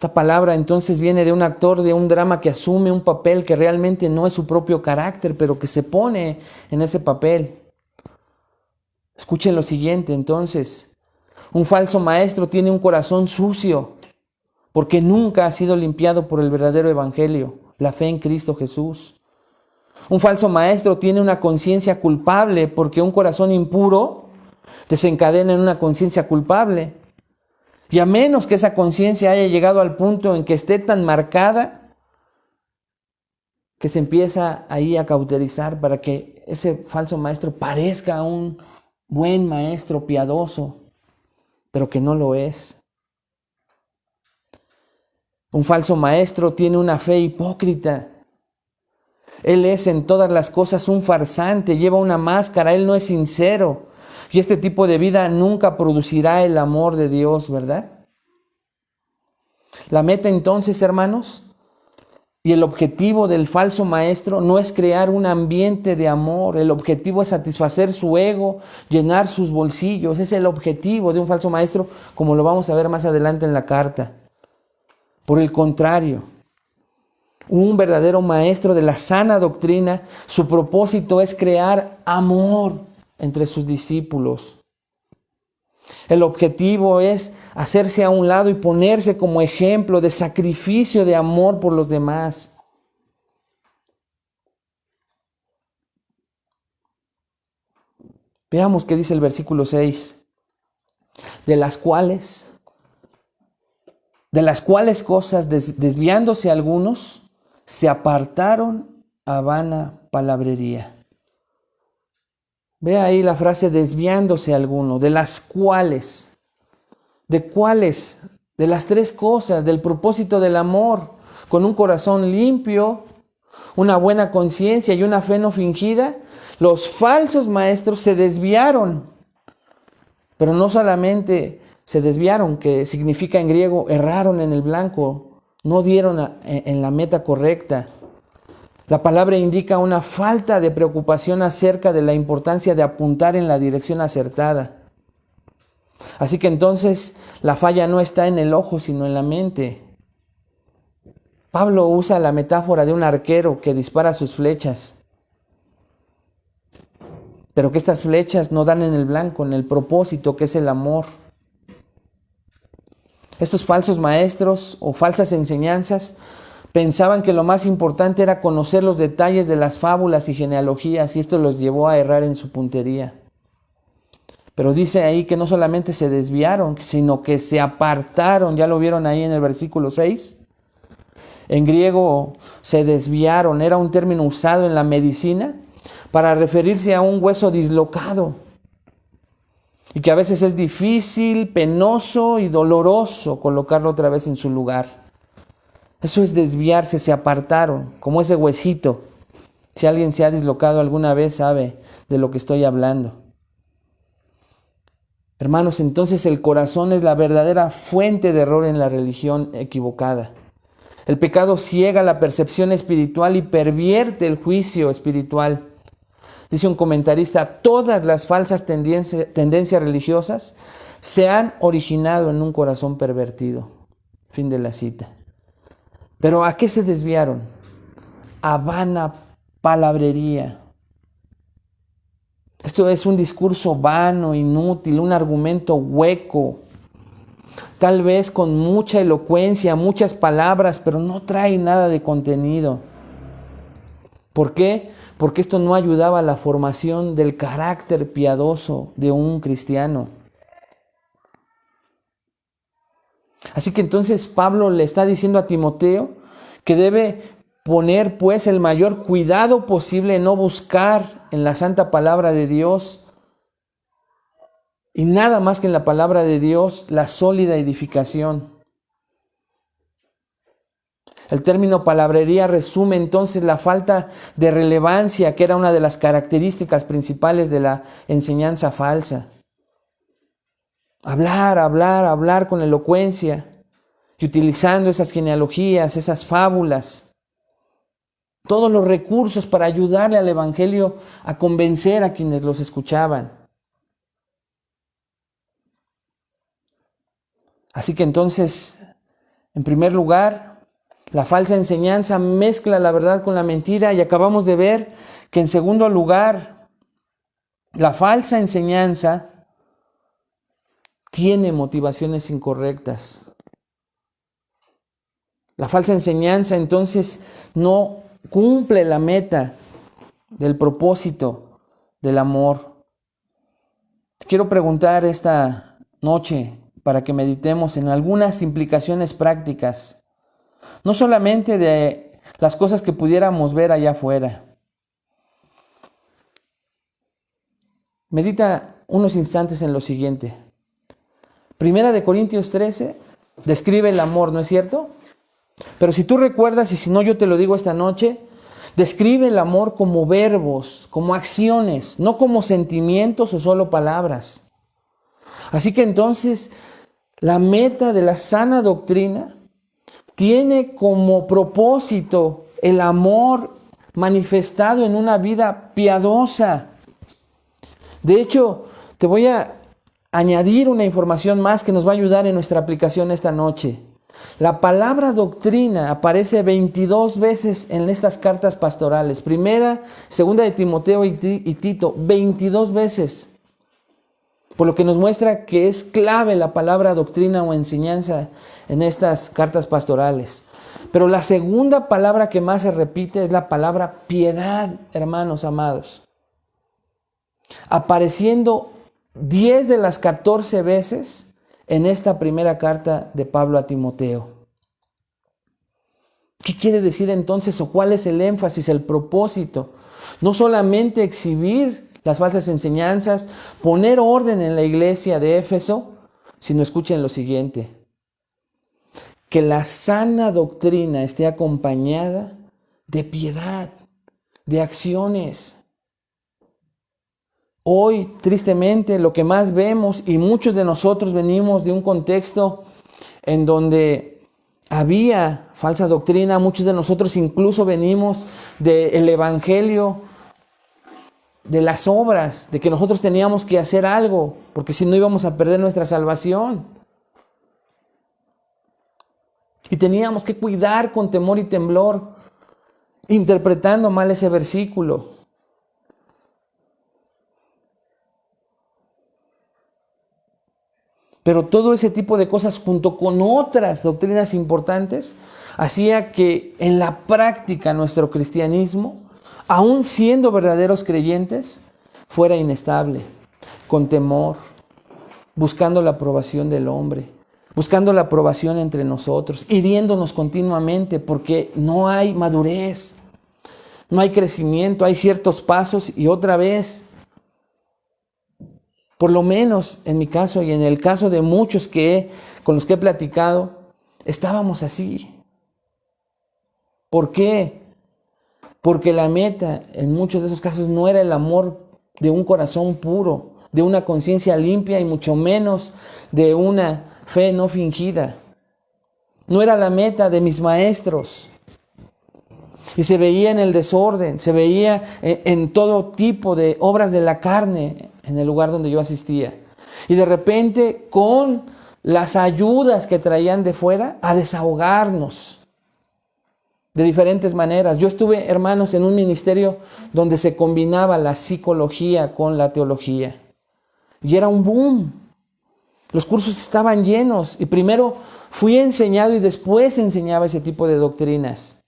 Speaker 1: Esta palabra entonces viene de un actor de un drama que asume un papel que realmente no es su propio carácter, pero que se pone en ese papel. Escuchen lo siguiente entonces. Un falso maestro tiene un corazón sucio porque nunca ha sido limpiado por el verdadero evangelio, la fe en Cristo Jesús. Un falso maestro tiene una conciencia culpable porque un corazón impuro desencadena en una conciencia culpable. Y a menos que esa conciencia haya llegado al punto en que esté tan marcada que se empieza ahí a cauterizar para que ese falso maestro parezca un buen maestro piadoso, pero que no lo es. Un falso maestro tiene una fe hipócrita. Él es en todas las cosas un farsante, lleva una máscara, él no es sincero. Y este tipo de vida nunca producirá el amor de Dios, ¿verdad? La meta entonces, hermanos, y el objetivo del falso maestro no es crear un ambiente de amor. El objetivo es satisfacer su ego, llenar sus bolsillos. Ese es el objetivo de un falso maestro, como lo vamos a ver más adelante en la carta. Por el contrario, un verdadero maestro de la sana doctrina, su propósito es crear amor entre sus discípulos. El objetivo es hacerse a un lado y ponerse como ejemplo de sacrificio de amor por los demás. Veamos qué dice el versículo 6. De las cuales cosas, desviándose algunos, se apartaron a vana palabrería. Ve ahí la frase desviándose alguno, de las cuales. ¿De cuáles? De las tres cosas, del propósito del amor, con un corazón limpio, una buena conciencia y una fe no fingida. Los falsos maestros se desviaron, pero no solamente se desviaron, que significa en griego erraron en el blanco, no dieron en la meta correcta. La palabra indica una falta de preocupación acerca de la importancia de apuntar en la dirección acertada. Así que entonces la falla no está en el ojo, sino en la mente. Pablo usa la metáfora de un arquero que dispara sus flechas, pero que estas flechas no dan en el blanco, en el propósito que es el amor. Estos falsos maestros o falsas enseñanzas pensaban que lo más importante era conocer los detalles de las fábulas y genealogías, y esto los llevó a errar en su puntería. Pero dice ahí que no solamente se desviaron, sino que se apartaron. ¿Ya lo vieron ahí en el versículo 6? En griego, se desviaron, era un término usado en la medicina para referirse a un hueso dislocado, y que a veces es difícil, penoso y doloroso colocarlo otra vez en su lugar. Eso es desviarse, se apartaron, como ese huesito. Si alguien se ha dislocado alguna vez, sabe de lo que estoy hablando. Hermanos, entonces el corazón es la verdadera fuente de error en la religión equivocada. El pecado ciega la percepción espiritual y pervierte el juicio espiritual. Dice un comentarista, todas las falsas tendencias religiosas se han originado en un corazón pervertido. Fin de la cita. Pero ¿a qué se desviaron? A vana palabrería. Esto es un discurso vano, inútil, un argumento hueco, tal vez con mucha elocuencia, muchas palabras, pero no trae nada de contenido. ¿Por qué? Porque esto no ayudaba a la formación del carácter piadoso de un cristiano. Así que entonces Pablo le está diciendo a Timoteo que debe poner pues el mayor cuidado posible en no buscar en la santa palabra de Dios y nada más que en la palabra de Dios la sólida edificación. El término palabrería resume entonces la falta de relevancia que era una de las características principales de la enseñanza falsa. Hablar con elocuencia y utilizando esas genealogías, esas fábulas, todos los recursos para ayudarle al evangelio a convencer a quienes los escuchaban. Así que entonces En primer lugar, la falsa enseñanza mezcla la verdad con la mentira y acabamos de ver que en segundo lugar, la falsa enseñanza tiene motivaciones incorrectas. La falsa enseñanza entonces no cumple la meta del propósito del amor. Te quiero preguntar esta noche para que meditemos en algunas implicaciones prácticas, no solamente de las cosas que pudiéramos ver allá afuera. Medita unos instantes en lo siguiente. Primera de Corintios 13 describe el amor, ¿no es cierto? Pero si tú recuerdas, y si no yo te lo digo esta noche, describe el amor como verbos, como acciones, no como sentimientos o solo palabras. Así que entonces la meta de la sana doctrina tiene como propósito el amor manifestado en una vida piadosa. De hecho, te voy a añadir una información más que nos va a ayudar en nuestra aplicación esta noche. La palabra doctrina aparece 22 veces en estas cartas pastorales. Primera, segunda de Timoteo y Tito, 22 veces. Por lo que nos muestra que es clave la palabra doctrina o enseñanza en estas cartas pastorales. Pero la segunda palabra que más se repite es la palabra piedad, hermanos amados. Apareciendo 10 de las 14 veces en esta primera carta de Pablo a Timoteo. ¿Qué quiere decir entonces o cuál es el énfasis, el propósito? No solamente exhibir las falsas enseñanzas, poner orden en la iglesia de Éfeso, sino escuchen lo siguiente: que la sana doctrina esté acompañada de piedad, de acciones. Hoy, tristemente, lo que más vemos, y muchos de nosotros venimos de un contexto en donde había falsa doctrina, muchos de nosotros incluso venimos del evangelio, de las obras, de que nosotros teníamos que hacer algo, porque si no íbamos a perder nuestra salvación. Y teníamos que cuidar con temor y temblor, interpretando mal ese versículo. Pero todo ese tipo de cosas, junto con otras doctrinas importantes, hacía que en la práctica nuestro cristianismo, aun siendo verdaderos creyentes, fuera inestable, con temor, buscando la aprobación del hombre, buscando la aprobación entre nosotros, hiriéndonos continuamente porque no hay madurez, no hay crecimiento, hay ciertos pasos y otra vez, por lo menos en mi caso y en el caso de muchos con los que he platicado, estábamos así. ¿Por qué? Porque la meta en muchos de esos casos no era el amor de un corazón puro, de una conciencia limpia y mucho menos de una fe no fingida. No era la meta de mis maestros. Y se veía en el desorden, se veía en todo tipo de obras de la carne en el lugar donde yo asistía. Y de repente, con las ayudas que traían de fuera, a desahogarnos de diferentes maneras. Yo estuve, hermanos, en un ministerio donde se combinaba la psicología con la teología. Y era un boom. Los cursos estaban llenos. Y primero fui enseñado y después enseñaba ese tipo de doctrinas.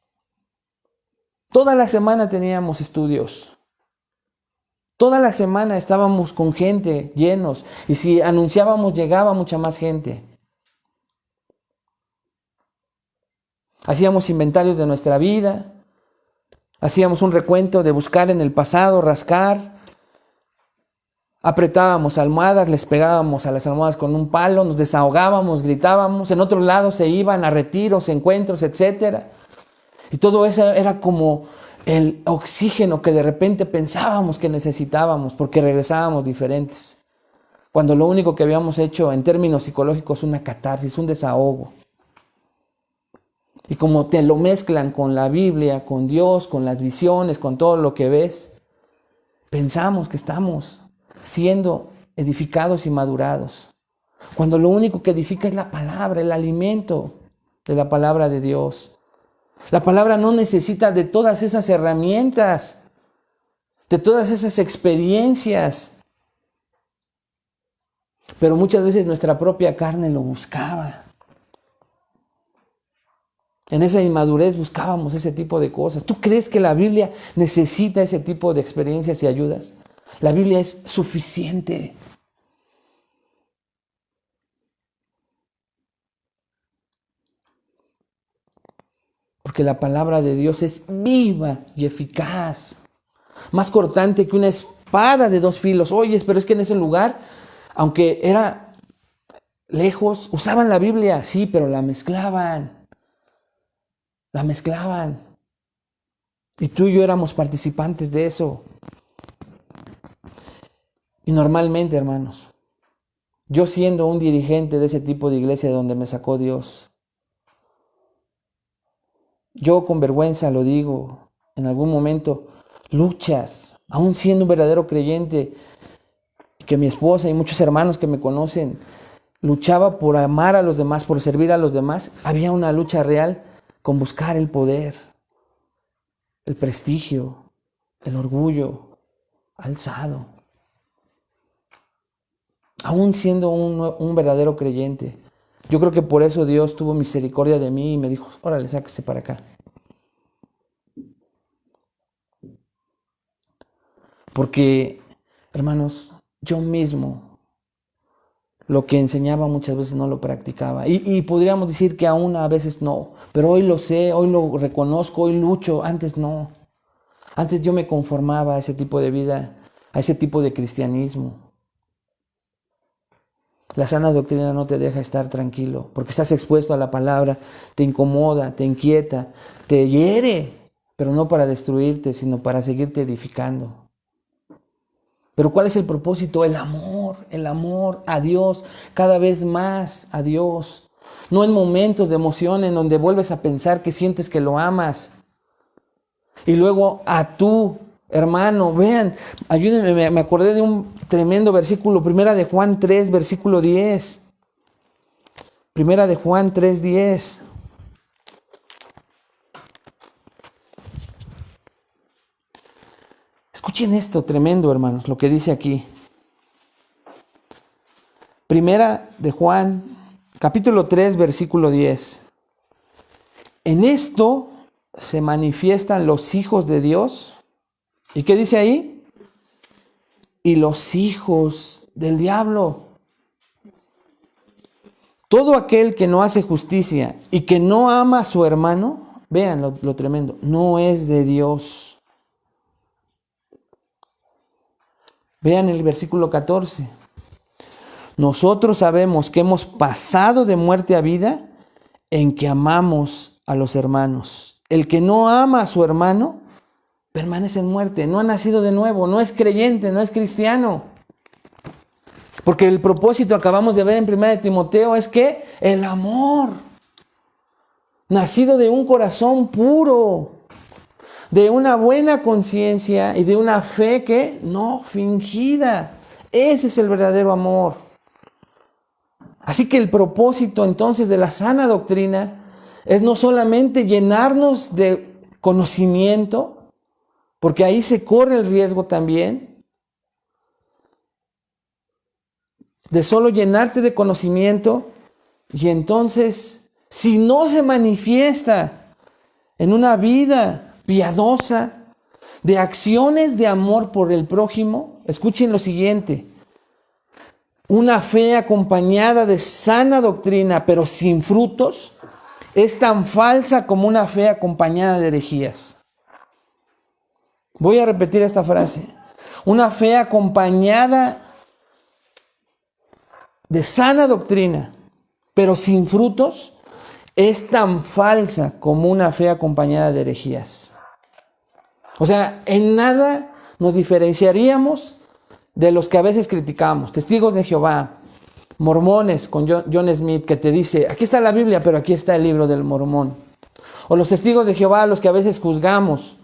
Speaker 1: Toda la semana teníamos estudios. Toda la semana estábamos con gente llenos. Y si anunciábamos, llegaba mucha más gente. Hacíamos inventarios de nuestra vida. Hacíamos un recuento de buscar en el pasado, rascar. Apretábamos almohadas, les pegábamos a las almohadas con un palo, nos desahogábamos, gritábamos. En otro lado se iban a retiros, encuentros, etc. Y todo eso era como el oxígeno que de repente pensábamos que necesitábamos porque regresábamos diferentes. Cuando lo único que habíamos hecho en términos psicológicos es una catarsis, un desahogo. Y como te lo mezclan con la Biblia, con Dios, con las visiones, con todo lo que ves, pensamos que estamos siendo edificados y madurados. Cuando lo único que edifica es la palabra, el alimento. de la palabra de Dios. La palabra no necesita de todas esas herramientas, de todas esas experiencias. Pero muchas veces nuestra propia carne lo buscaba. En esa inmadurez buscábamos ese tipo de cosas. ¿Tú crees que la Biblia necesita ese tipo de experiencias y ayudas? La Biblia es suficiente. Porque la palabra de Dios es viva y eficaz. Más cortante que una espada de dos filos. Oye, pero es que en ese lugar, aunque era lejos, usaban la Biblia, sí, pero la mezclaban. La mezclaban. Y tú y yo éramos participantes de eso. Y normalmente, hermanos, yo siendo un dirigente de ese tipo de iglesia de donde me sacó Dios, yo con vergüenza lo digo, en algún momento luchas, aún siendo un verdadero creyente, que mi esposa y muchos hermanos que me conocen, luchaba por amar a los demás, por servir a los demás. Había una lucha real con buscar el poder, el prestigio, el orgullo alzado. Aún siendo un verdadero creyente. Yo creo que por eso Dios tuvo misericordia de mí y me dijo, órale, sáquese para acá. Porque, hermanos, yo mismo lo que enseñaba muchas veces no lo practicaba. Y podríamos decir que aún a veces no. Pero hoy lo sé, hoy lo reconozco, hoy lucho. Antes no. Antes yo me conformaba a ese tipo de vida, a ese tipo de cristianismo. La sana doctrina no te deja estar tranquilo, porque estás expuesto a la palabra, te incomoda, te inquieta, te hiere, pero no para destruirte, sino para seguirte edificando. Pero ¿cuál es el propósito? El amor a Dios, cada vez más a Dios. No en momentos de emoción en donde vuelves a pensar que sientes que lo amas. Y luego a tú, hermano, vean, ayúdenme, me acordé de un tremendo versículo, Primera de Juan 3, versículo 10. Primera de Juan 3, 10. Escuchen esto tremendo, hermanos, lo que dice aquí. Primera de Juan, capítulo 3, versículo 10. En esto se manifiestan los hijos de Dios. ¿Y qué dice ahí? Y los hijos del diablo. Todo aquel que no hace justicia y que no ama a su hermano, vean lo tremendo, no es de Dios. Vean el versículo 14. Nosotros sabemos que hemos pasado de muerte a vida en que amamos a los hermanos. El que no ama a su hermano permanece en muerte, no ha nacido de nuevo, no es creyente, no es cristiano. Porque el propósito, acabamos de ver en 1 Timoteo, es que el amor, nacido de un corazón puro, de una buena conciencia y de una fe que no fingida. Ese es el verdadero amor. Así que el propósito entonces de la sana doctrina es no solamente llenarnos de conocimiento, porque ahí se corre el riesgo también de solo llenarte de conocimiento y entonces, si no se manifiesta en una vida piadosa, de acciones de amor por el prójimo, escuchen lo siguiente: una fe acompañada de sana doctrina, pero sin frutos, es tan falsa como una fe acompañada de herejías. Voy a repetir esta frase. Una fe acompañada de sana doctrina, pero sin frutos, es tan falsa como una fe acompañada de herejías. O sea, en nada nos diferenciaríamos de los que a veces criticamos. Testigos de Jehová, mormones con John Smith, que te dice, aquí está la Biblia, pero aquí está el libro del mormón. O los testigos de Jehová, los que a veces juzgamos.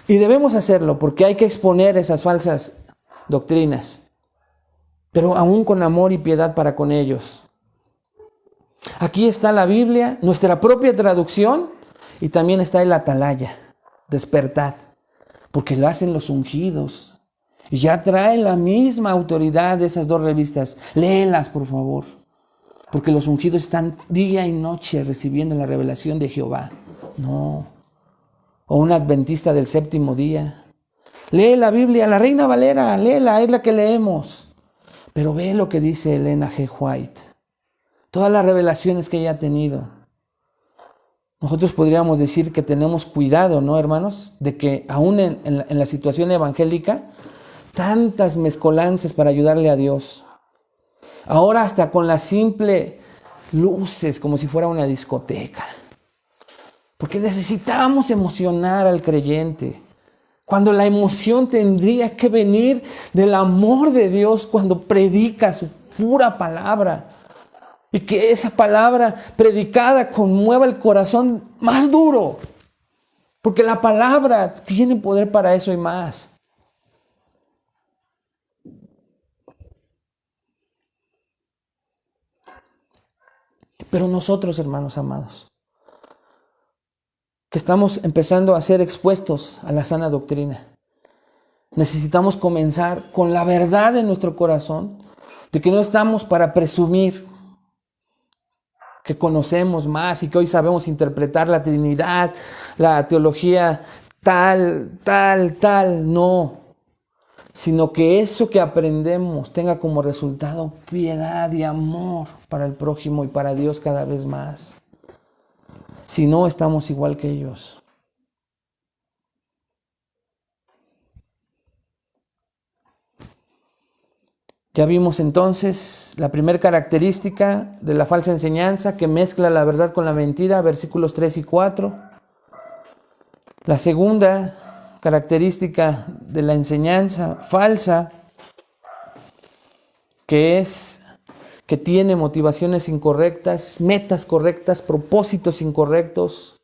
Speaker 1: Y debemos hacerlo porque hay que exponer esas falsas doctrinas, pero aún con amor y piedad para con ellos. Aquí está la Biblia, nuestra propia traducción, y también está el Atalaya, despertad, porque lo hacen los ungidos. Y ya traen la misma autoridad de esas dos revistas. Léelas, por favor, porque los ungidos están día y noche recibiendo la revelación de Jehová. No. O un adventista del séptimo día. Lee la Biblia, la Reina Valera, léela, es la que leemos. Pero ve lo que dice Elena G. White. Todas las revelaciones que ella ha tenido. Nosotros podríamos decir que tenemos cuidado, ¿no, hermanos? De que aún en la situación evangélica, tantas mezcolanzas para ayudarle a Dios. Ahora hasta con las simples luces, como si fuera una discoteca. Porque necesitamos emocionar al creyente. Cuando la emoción tendría que venir del amor de Dios cuando predica su pura palabra. Y que esa palabra predicada conmueva el corazón más duro. Porque la palabra tiene poder para eso y más. Pero nosotros, hermanos amados, que estamos empezando a ser expuestos a la sana doctrina, necesitamos comenzar con la verdad en nuestro corazón, de que no estamos para presumir que conocemos más y que hoy sabemos interpretar la Trinidad, la teología tal, no. Sino que eso que aprendemos tenga como resultado piedad y amor para el prójimo y para Dios cada vez más. Si no, estamos igual que ellos. Ya vimos entonces la primera característica de la falsa enseñanza que mezcla la verdad con la mentira, versículos 3 y 4. La segunda característica de la enseñanza falsa, que es que tiene motivaciones incorrectas, metas correctas, propósitos incorrectos.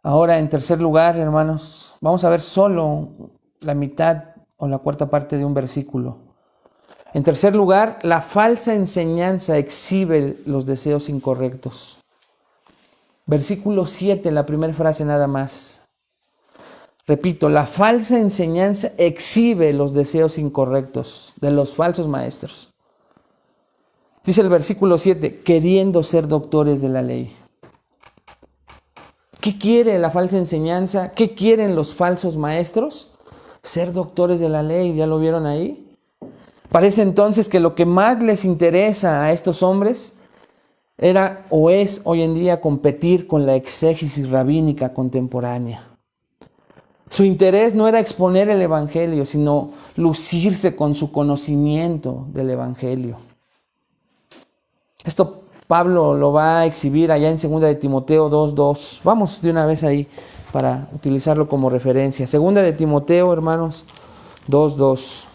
Speaker 1: Ahora, en tercer lugar, hermanos, vamos a ver solo la mitad o la cuarta parte de un versículo. En tercer lugar, la falsa enseñanza exhibe los deseos incorrectos. Versículo 7, la primera frase nada más. Repito, la falsa enseñanza exhibe los deseos incorrectos de los falsos maestros. Dice el versículo 7, queriendo ser doctores de la ley. ¿Qué quiere la falsa enseñanza? ¿Qué quieren los falsos maestros? Ser doctores de la ley, ¿ya lo vieron ahí? Parece entonces que lo que más les interesa a estos hombres era o es hoy en día competir con la exégesis rabínica contemporánea. Su interés no era exponer el evangelio, sino lucirse con su conocimiento del evangelio. Esto Pablo lo va a exhibir allá en 2 de Timoteo 2:2. Vamos de una vez ahí para utilizarlo como referencia. 2 de Timoteo, hermanos, 2:2.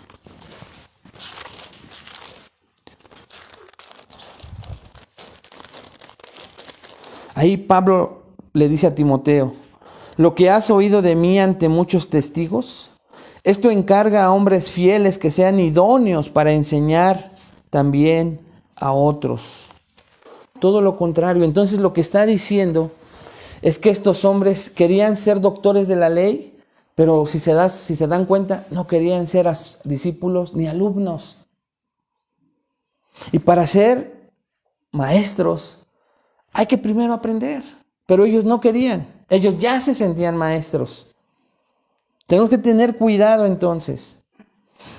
Speaker 1: Ahí Pablo le dice a Timoteo, lo que has oído de mí ante muchos testigos, esto encarga a hombres fieles que sean idóneos para enseñar también a otros. Todo lo contrario. Entonces lo que está diciendo es que estos hombres querían ser doctores de la ley, pero si se dan cuenta, no querían ser discípulos ni alumnos. Y para ser maestros hay que primero aprender, pero ellos no querían. Ellos ya se sentían maestros. Tenemos que tener cuidado entonces.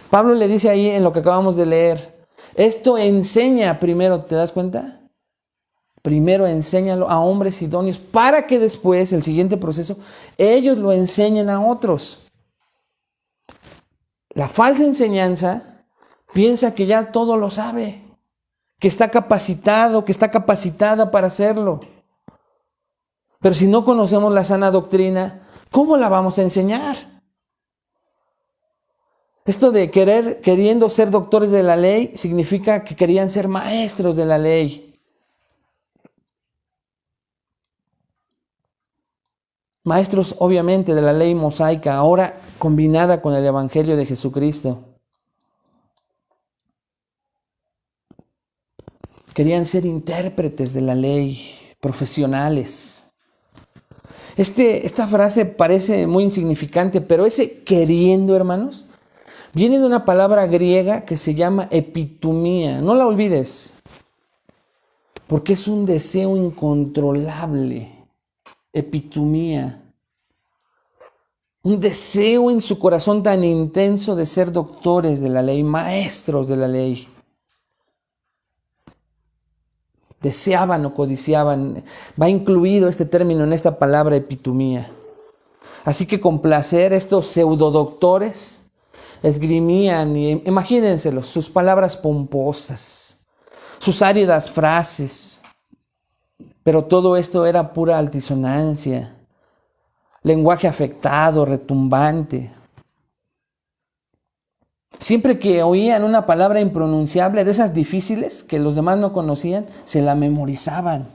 Speaker 1: Pablo le dice ahí en lo que acabamos de leer, esto enseña primero, ¿te das cuenta? Primero enséñalo a hombres idóneos para que después, el siguiente proceso, ellos lo enseñen a otros. La falsa enseñanza piensa que ya todo lo sabe, que está capacitado, que está capacitada para hacerlo. Pero si no conocemos la sana doctrina, ¿cómo la vamos a enseñar? Esto de queriendo ser doctores de la ley significa que querían ser maestros de la ley. Maestros, obviamente, de la ley mosaica, ahora combinada con el Evangelio de Jesucristo. Querían ser intérpretes de la ley, profesionales. Esta frase parece muy insignificante, pero ese queriendo, hermanos, viene de una palabra griega que se llama epitumía. No la olvides, porque es un deseo incontrolable. Epitumía. Un deseo en su corazón tan intenso de ser doctores de la ley, maestros de la ley. Deseaban o codiciaban. Va incluido este término en esta palabra epitumía. Así que con placer estos pseudodoctores esgrimían, y imagínenselos, sus palabras pomposas, sus áridas frases. Pero todo esto era pura altisonancia. Lenguaje afectado, retumbante. Siempre que oían una palabra impronunciable, de esas difíciles que los demás no conocían, se la memorizaban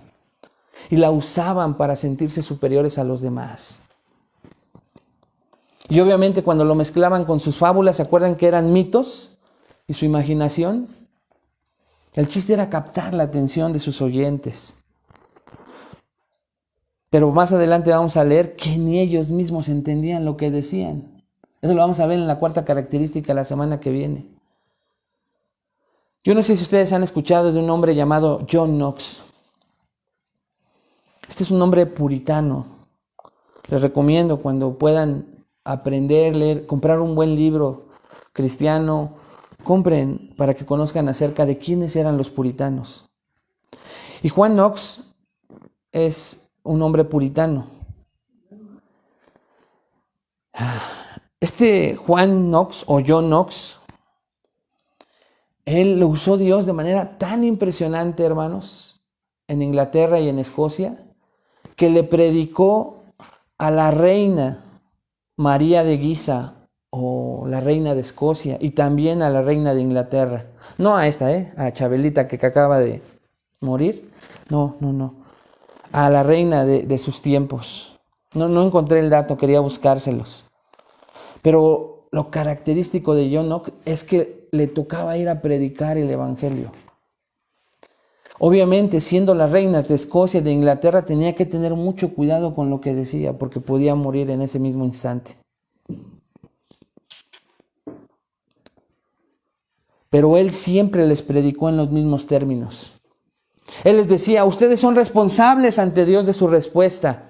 Speaker 1: y la usaban para sentirse superiores a los demás. Y obviamente cuando lo mezclaban con sus fábulas, ¿se acuerdan que eran mitos y su imaginación? El chiste era captar la atención de sus oyentes. Pero más adelante vamos a leer que ni ellos mismos entendían lo que decían. Eso lo vamos a ver en la cuarta característica la semana que viene. Yo no sé si ustedes han escuchado de un hombre llamado John Knox. Este es un hombre puritano. Les recomiendo cuando puedan aprender, leer, comprar un buen libro cristiano, compren para que conozcan acerca de quiénes eran los puritanos. Y Juan Knox es un hombre puritano. Este Juan Knox o John Knox, él lo usó Dios de manera tan impresionante, hermanos, en Inglaterra y en Escocia, que le predicó a la reina María de Guisa o la reina de Escocia y también a la reina de Inglaterra. No a esta, a Chabelita que acaba de morir. No. A la reina de sus tiempos. No encontré el dato, quería buscárselos. Pero lo característico de John Knox es que le tocaba ir a predicar el evangelio. Obviamente, siendo las reinas de Escocia y de Inglaterra, tenía que tener mucho cuidado con lo que decía, porque podía morir en ese mismo instante. Pero él siempre les predicó en los mismos términos. Él les decía, ustedes son responsables ante Dios de su respuesta.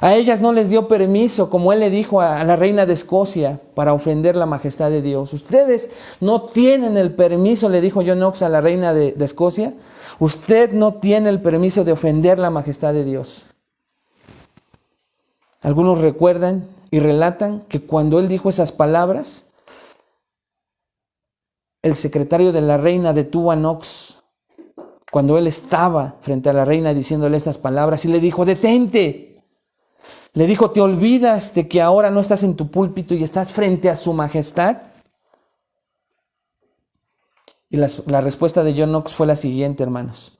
Speaker 1: A ellas no les dio permiso, como él le dijo a la reina de Escocia, para ofender la majestad de Dios. Ustedes no tienen el permiso, le dijo John Knox a la reina de Escocia. Usted no tiene el permiso de ofender la majestad de Dios. Algunos recuerdan y relatan que cuando él dijo esas palabras, el secretario de la reina detuvo a Knox cuando él estaba frente a la reina diciéndole estas palabras y le dijo, detente. Le dijo, ¿te olvidas de que ahora no estás en tu púlpito y estás frente a su majestad? Y la respuesta de John Knox fue la siguiente, hermanos.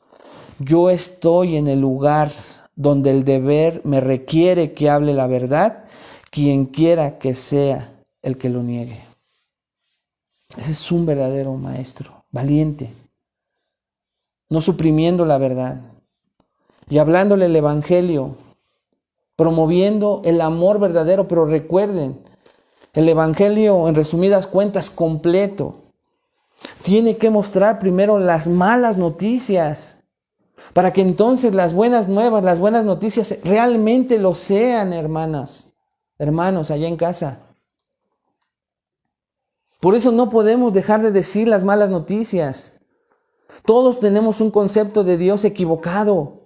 Speaker 1: Yo estoy en el lugar donde el deber me requiere que hable la verdad, quien quiera que sea el que lo niegue. Ese es un verdadero maestro, valiente, no suprimiendo la verdad y hablándole el evangelio, promoviendo el amor verdadero. Pero recuerden, el evangelio, en resumidas cuentas, completo, tiene que mostrar primero las malas noticias, para que entonces las buenas nuevas, las buenas noticias realmente lo sean, hermanos allá en casa. Por eso no podemos dejar de decir las malas noticias. Todos tenemos un concepto de Dios equivocado,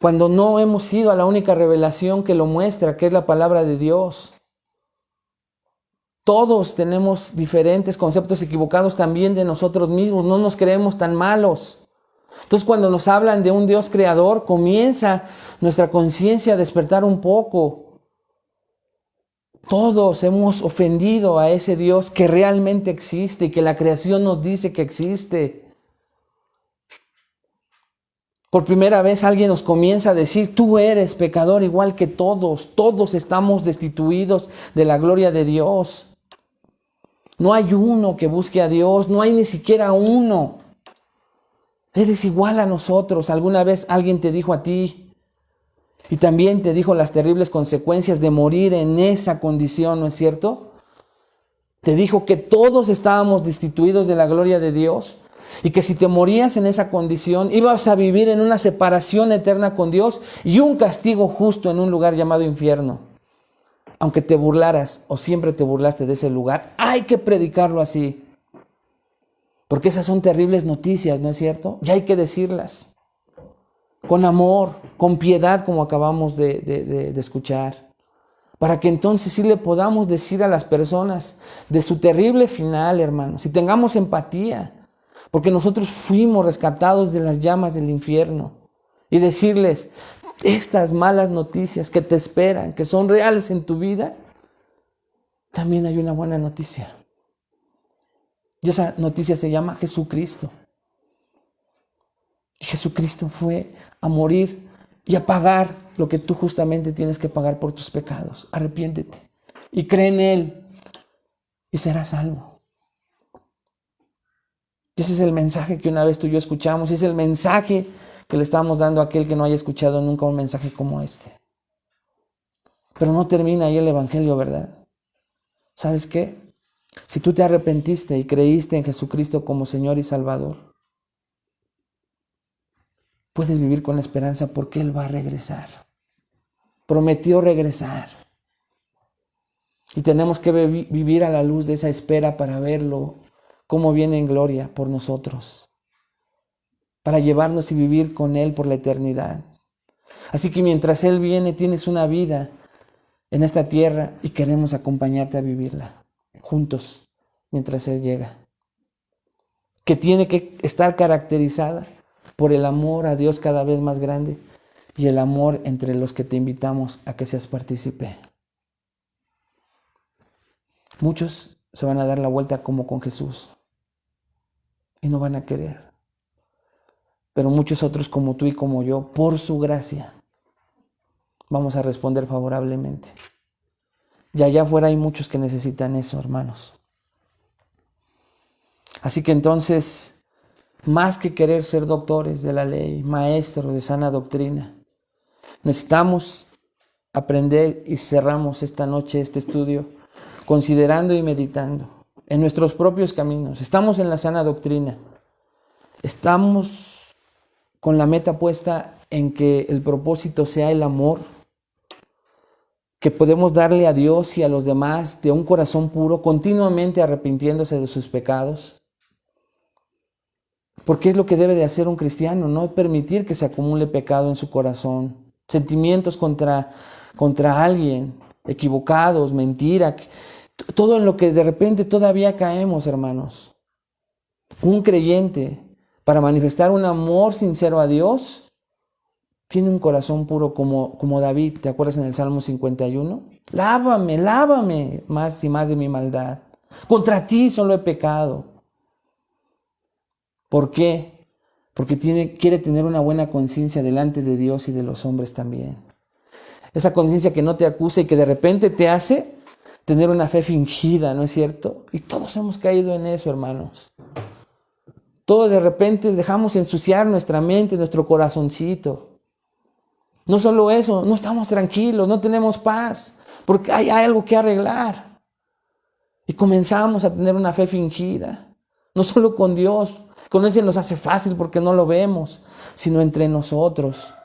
Speaker 1: cuando no hemos ido a la única revelación que lo muestra, que es la palabra de Dios. Todos tenemos diferentes conceptos equivocados también de nosotros mismos, no nos creemos tan malos. Entonces, cuando nos hablan de un Dios creador, comienza nuestra conciencia a despertar un poco. Todos hemos ofendido a ese Dios que realmente existe y que la creación nos dice que existe. Por primera vez alguien nos comienza a decir, tú eres pecador igual que todos. Todos estamos destituidos de la gloria de Dios. No hay uno que busque a Dios, no hay ni siquiera uno. Eres igual a nosotros. Alguna vez alguien te dijo a ti y también te dijo las terribles consecuencias de morir en esa condición, ¿no es cierto? Te dijo que todos estábamos destituidos de la gloria de Dios y que si te morías en esa condición ibas a vivir en una separación eterna con Dios y un castigo justo en un lugar llamado infierno. Aunque te burlaras o siempre te burlaste de ese lugar, hay que predicarlo así. Porque esas son terribles noticias, ¿no es cierto? Y hay que decirlas. Con amor, con piedad, como acabamos de escuchar. Para que entonces sí le podamos decir a las personas de su terrible final, hermanos. Y tengamos empatía. Porque nosotros fuimos rescatados de las llamas del infierno. Y decirles, estas malas noticias que te esperan, que son reales en tu vida, también hay una buena noticia. Y esa noticia se llama Jesucristo. Y Jesucristo fue a morir y a pagar lo que tú justamente tienes que pagar por tus pecados. Arrepiéntete y cree en Él y serás salvo. Y ese es el mensaje que una vez tú y yo escuchamos. Y es el mensaje que le estamos dando a aquel que no haya escuchado nunca un mensaje como este. Pero no termina ahí el evangelio, ¿verdad? ¿Sabes qué? Si tú te arrepentiste y creíste en Jesucristo como Señor y Salvador, puedes vivir con la esperanza porque Él va a regresar. Prometió regresar. Y tenemos que vivir a la luz de esa espera para verlo, cómo viene en gloria por nosotros, para llevarnos y vivir con Él por la eternidad. Así que mientras Él viene, tienes una vida en esta tierra y queremos acompañarte a vivirla juntos mientras Él llega, que tiene que estar caracterizada por el amor a Dios cada vez más grande y el amor entre los que te invitamos a que seas partícipe. Muchos se van a dar la vuelta como con Jesús y no van a querer, pero muchos otros como tú y como yo, por su gracia, vamos a responder favorablemente. Y allá afuera hay muchos que necesitan eso, hermanos. Así que entonces, más que querer ser doctores de la ley, maestros de sana doctrina, necesitamos aprender y cerramos esta noche este estudio considerando y meditando en nuestros propios caminos. Estamos en la sana doctrina. Estamos con la meta puesta en que el propósito sea el amor que podemos darle a Dios y a los demás de un corazón puro, continuamente arrepintiéndose de sus pecados. Porque es lo que debe de hacer un cristiano, no permitir que se acumule pecado en su corazón, sentimientos contra alguien, equivocados, mentira, todo en lo que de repente todavía caemos, hermanos. Un creyente, para manifestar un amor sincero a Dios, tiene un corazón puro como David, ¿te acuerdas en el Salmo 51? Lávame más y más de mi maldad. Contra ti solo he pecado. ¿Por qué? Porque quiere tener una buena conciencia delante de Dios y de los hombres también. Esa conciencia que no te acusa y que de repente te hace tener una fe fingida, ¿no es cierto? Y todos hemos caído en eso, hermanos. Todos de repente dejamos ensuciar nuestra mente, nuestro corazoncito. No solo eso, no estamos tranquilos, no tenemos paz, porque hay algo que arreglar. Y comenzamos a tener una fe fingida, no solo con Dios, con Él se nos hace fácil porque no lo vemos, sino entre nosotros.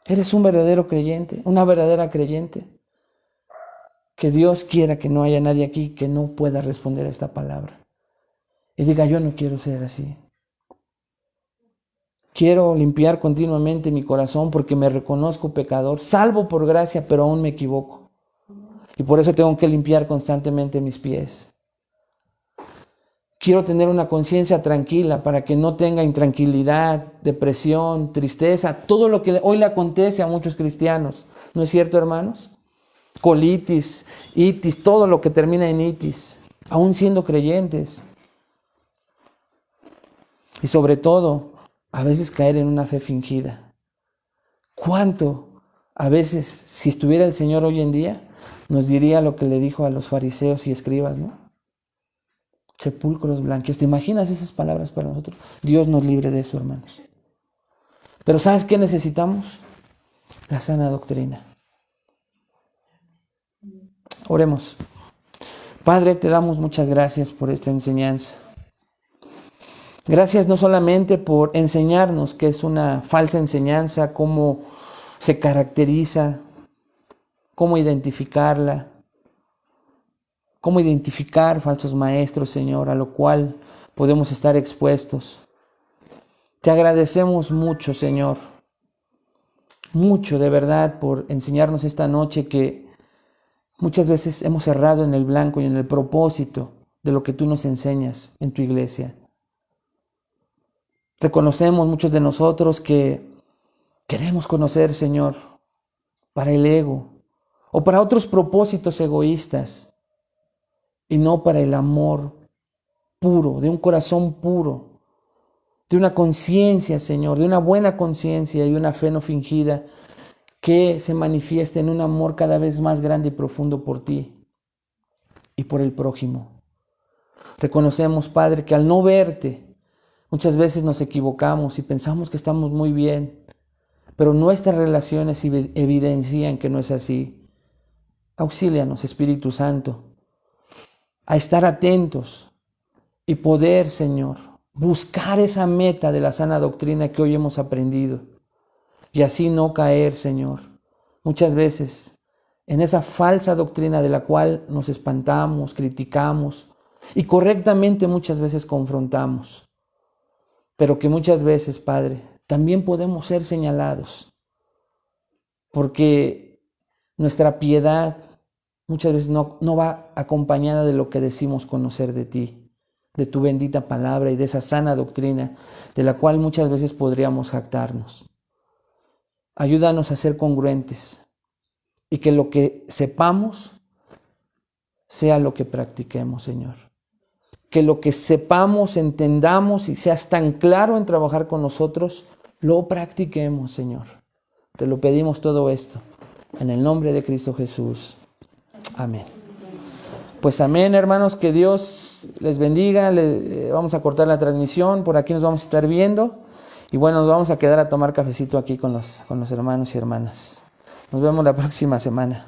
Speaker 1: ¿Eres un verdadero creyente, una verdadera creyente? Que Dios quiera que no haya nadie aquí que no pueda responder a esta palabra. Y diga, yo no quiero ser así. Quiero limpiar continuamente mi corazón porque me reconozco pecador, salvo por gracia, pero aún me equivoco. Y por eso tengo que limpiar constantemente mis pies. Quiero tener una conciencia tranquila para que no tenga intranquilidad, depresión, tristeza, todo lo que hoy le acontece a muchos cristianos. ¿No es cierto, hermanos? Colitis, itis, todo lo que termina en itis, aún siendo creyentes. Y sobre todo, a veces caer en una fe fingida. ¿Cuánto a veces, si estuviera el Señor hoy en día, nos diría lo que le dijo a los fariseos y escribas, ¿no? sepulcros blanqueados. ¿Te imaginas esas palabras para nosotros? Dios nos libre de eso, hermanos. Pero ¿sabes qué necesitamos? La sana doctrina. Oremos. Padre, te damos muchas gracias por esta enseñanza. Gracias no solamente por enseñarnos que es una falsa enseñanza, cómo se caracteriza, cómo identificarla, cómo identificar falsos maestros, Señor, a lo cual podemos estar expuestos. Te agradecemos mucho, Señor, mucho de verdad por enseñarnos esta noche que muchas veces hemos errado en el blanco y en el propósito de lo que tú nos enseñas en tu iglesia. Reconocemos muchos de nosotros que queremos conocer, Señor, para el ego o para otros propósitos egoístas y no para el amor puro, de un corazón puro, de una conciencia, Señor, de una buena conciencia y una fe no fingida que se manifiesta en un amor cada vez más grande y profundo por ti y por el prójimo. Reconocemos, Padre, que al no verte, muchas veces nos equivocamos y pensamos que estamos muy bien, pero nuestras relaciones evidencian que no es así. Auxílianos, Espíritu Santo, a estar atentos y poder, Señor, buscar esa meta de la sana doctrina que hoy hemos aprendido y así no caer, Señor, muchas veces en esa falsa doctrina de la cual nos espantamos, criticamos y correctamente muchas veces confrontamos. Pero que muchas veces, Padre, también podemos ser señalados, porque nuestra piedad muchas veces no va acompañada de lo que decimos conocer de ti, de tu bendita palabra y de esa sana doctrina de la cual muchas veces podríamos jactarnos. Ayúdanos a ser congruentes y que lo que sepamos sea lo que practiquemos, Señor. Que lo que sepamos, entendamos y seas tan claro en trabajar con nosotros, lo practiquemos, Señor. Te lo pedimos todo esto, en el nombre de Cristo Jesús. Amén. Pues amén, hermanos, que Dios les bendiga. Vamos a cortar la transmisión, por aquí nos vamos a estar viendo. Y bueno, nos vamos a quedar a tomar cafecito aquí con los hermanos y hermanas. Nos vemos la próxima semana.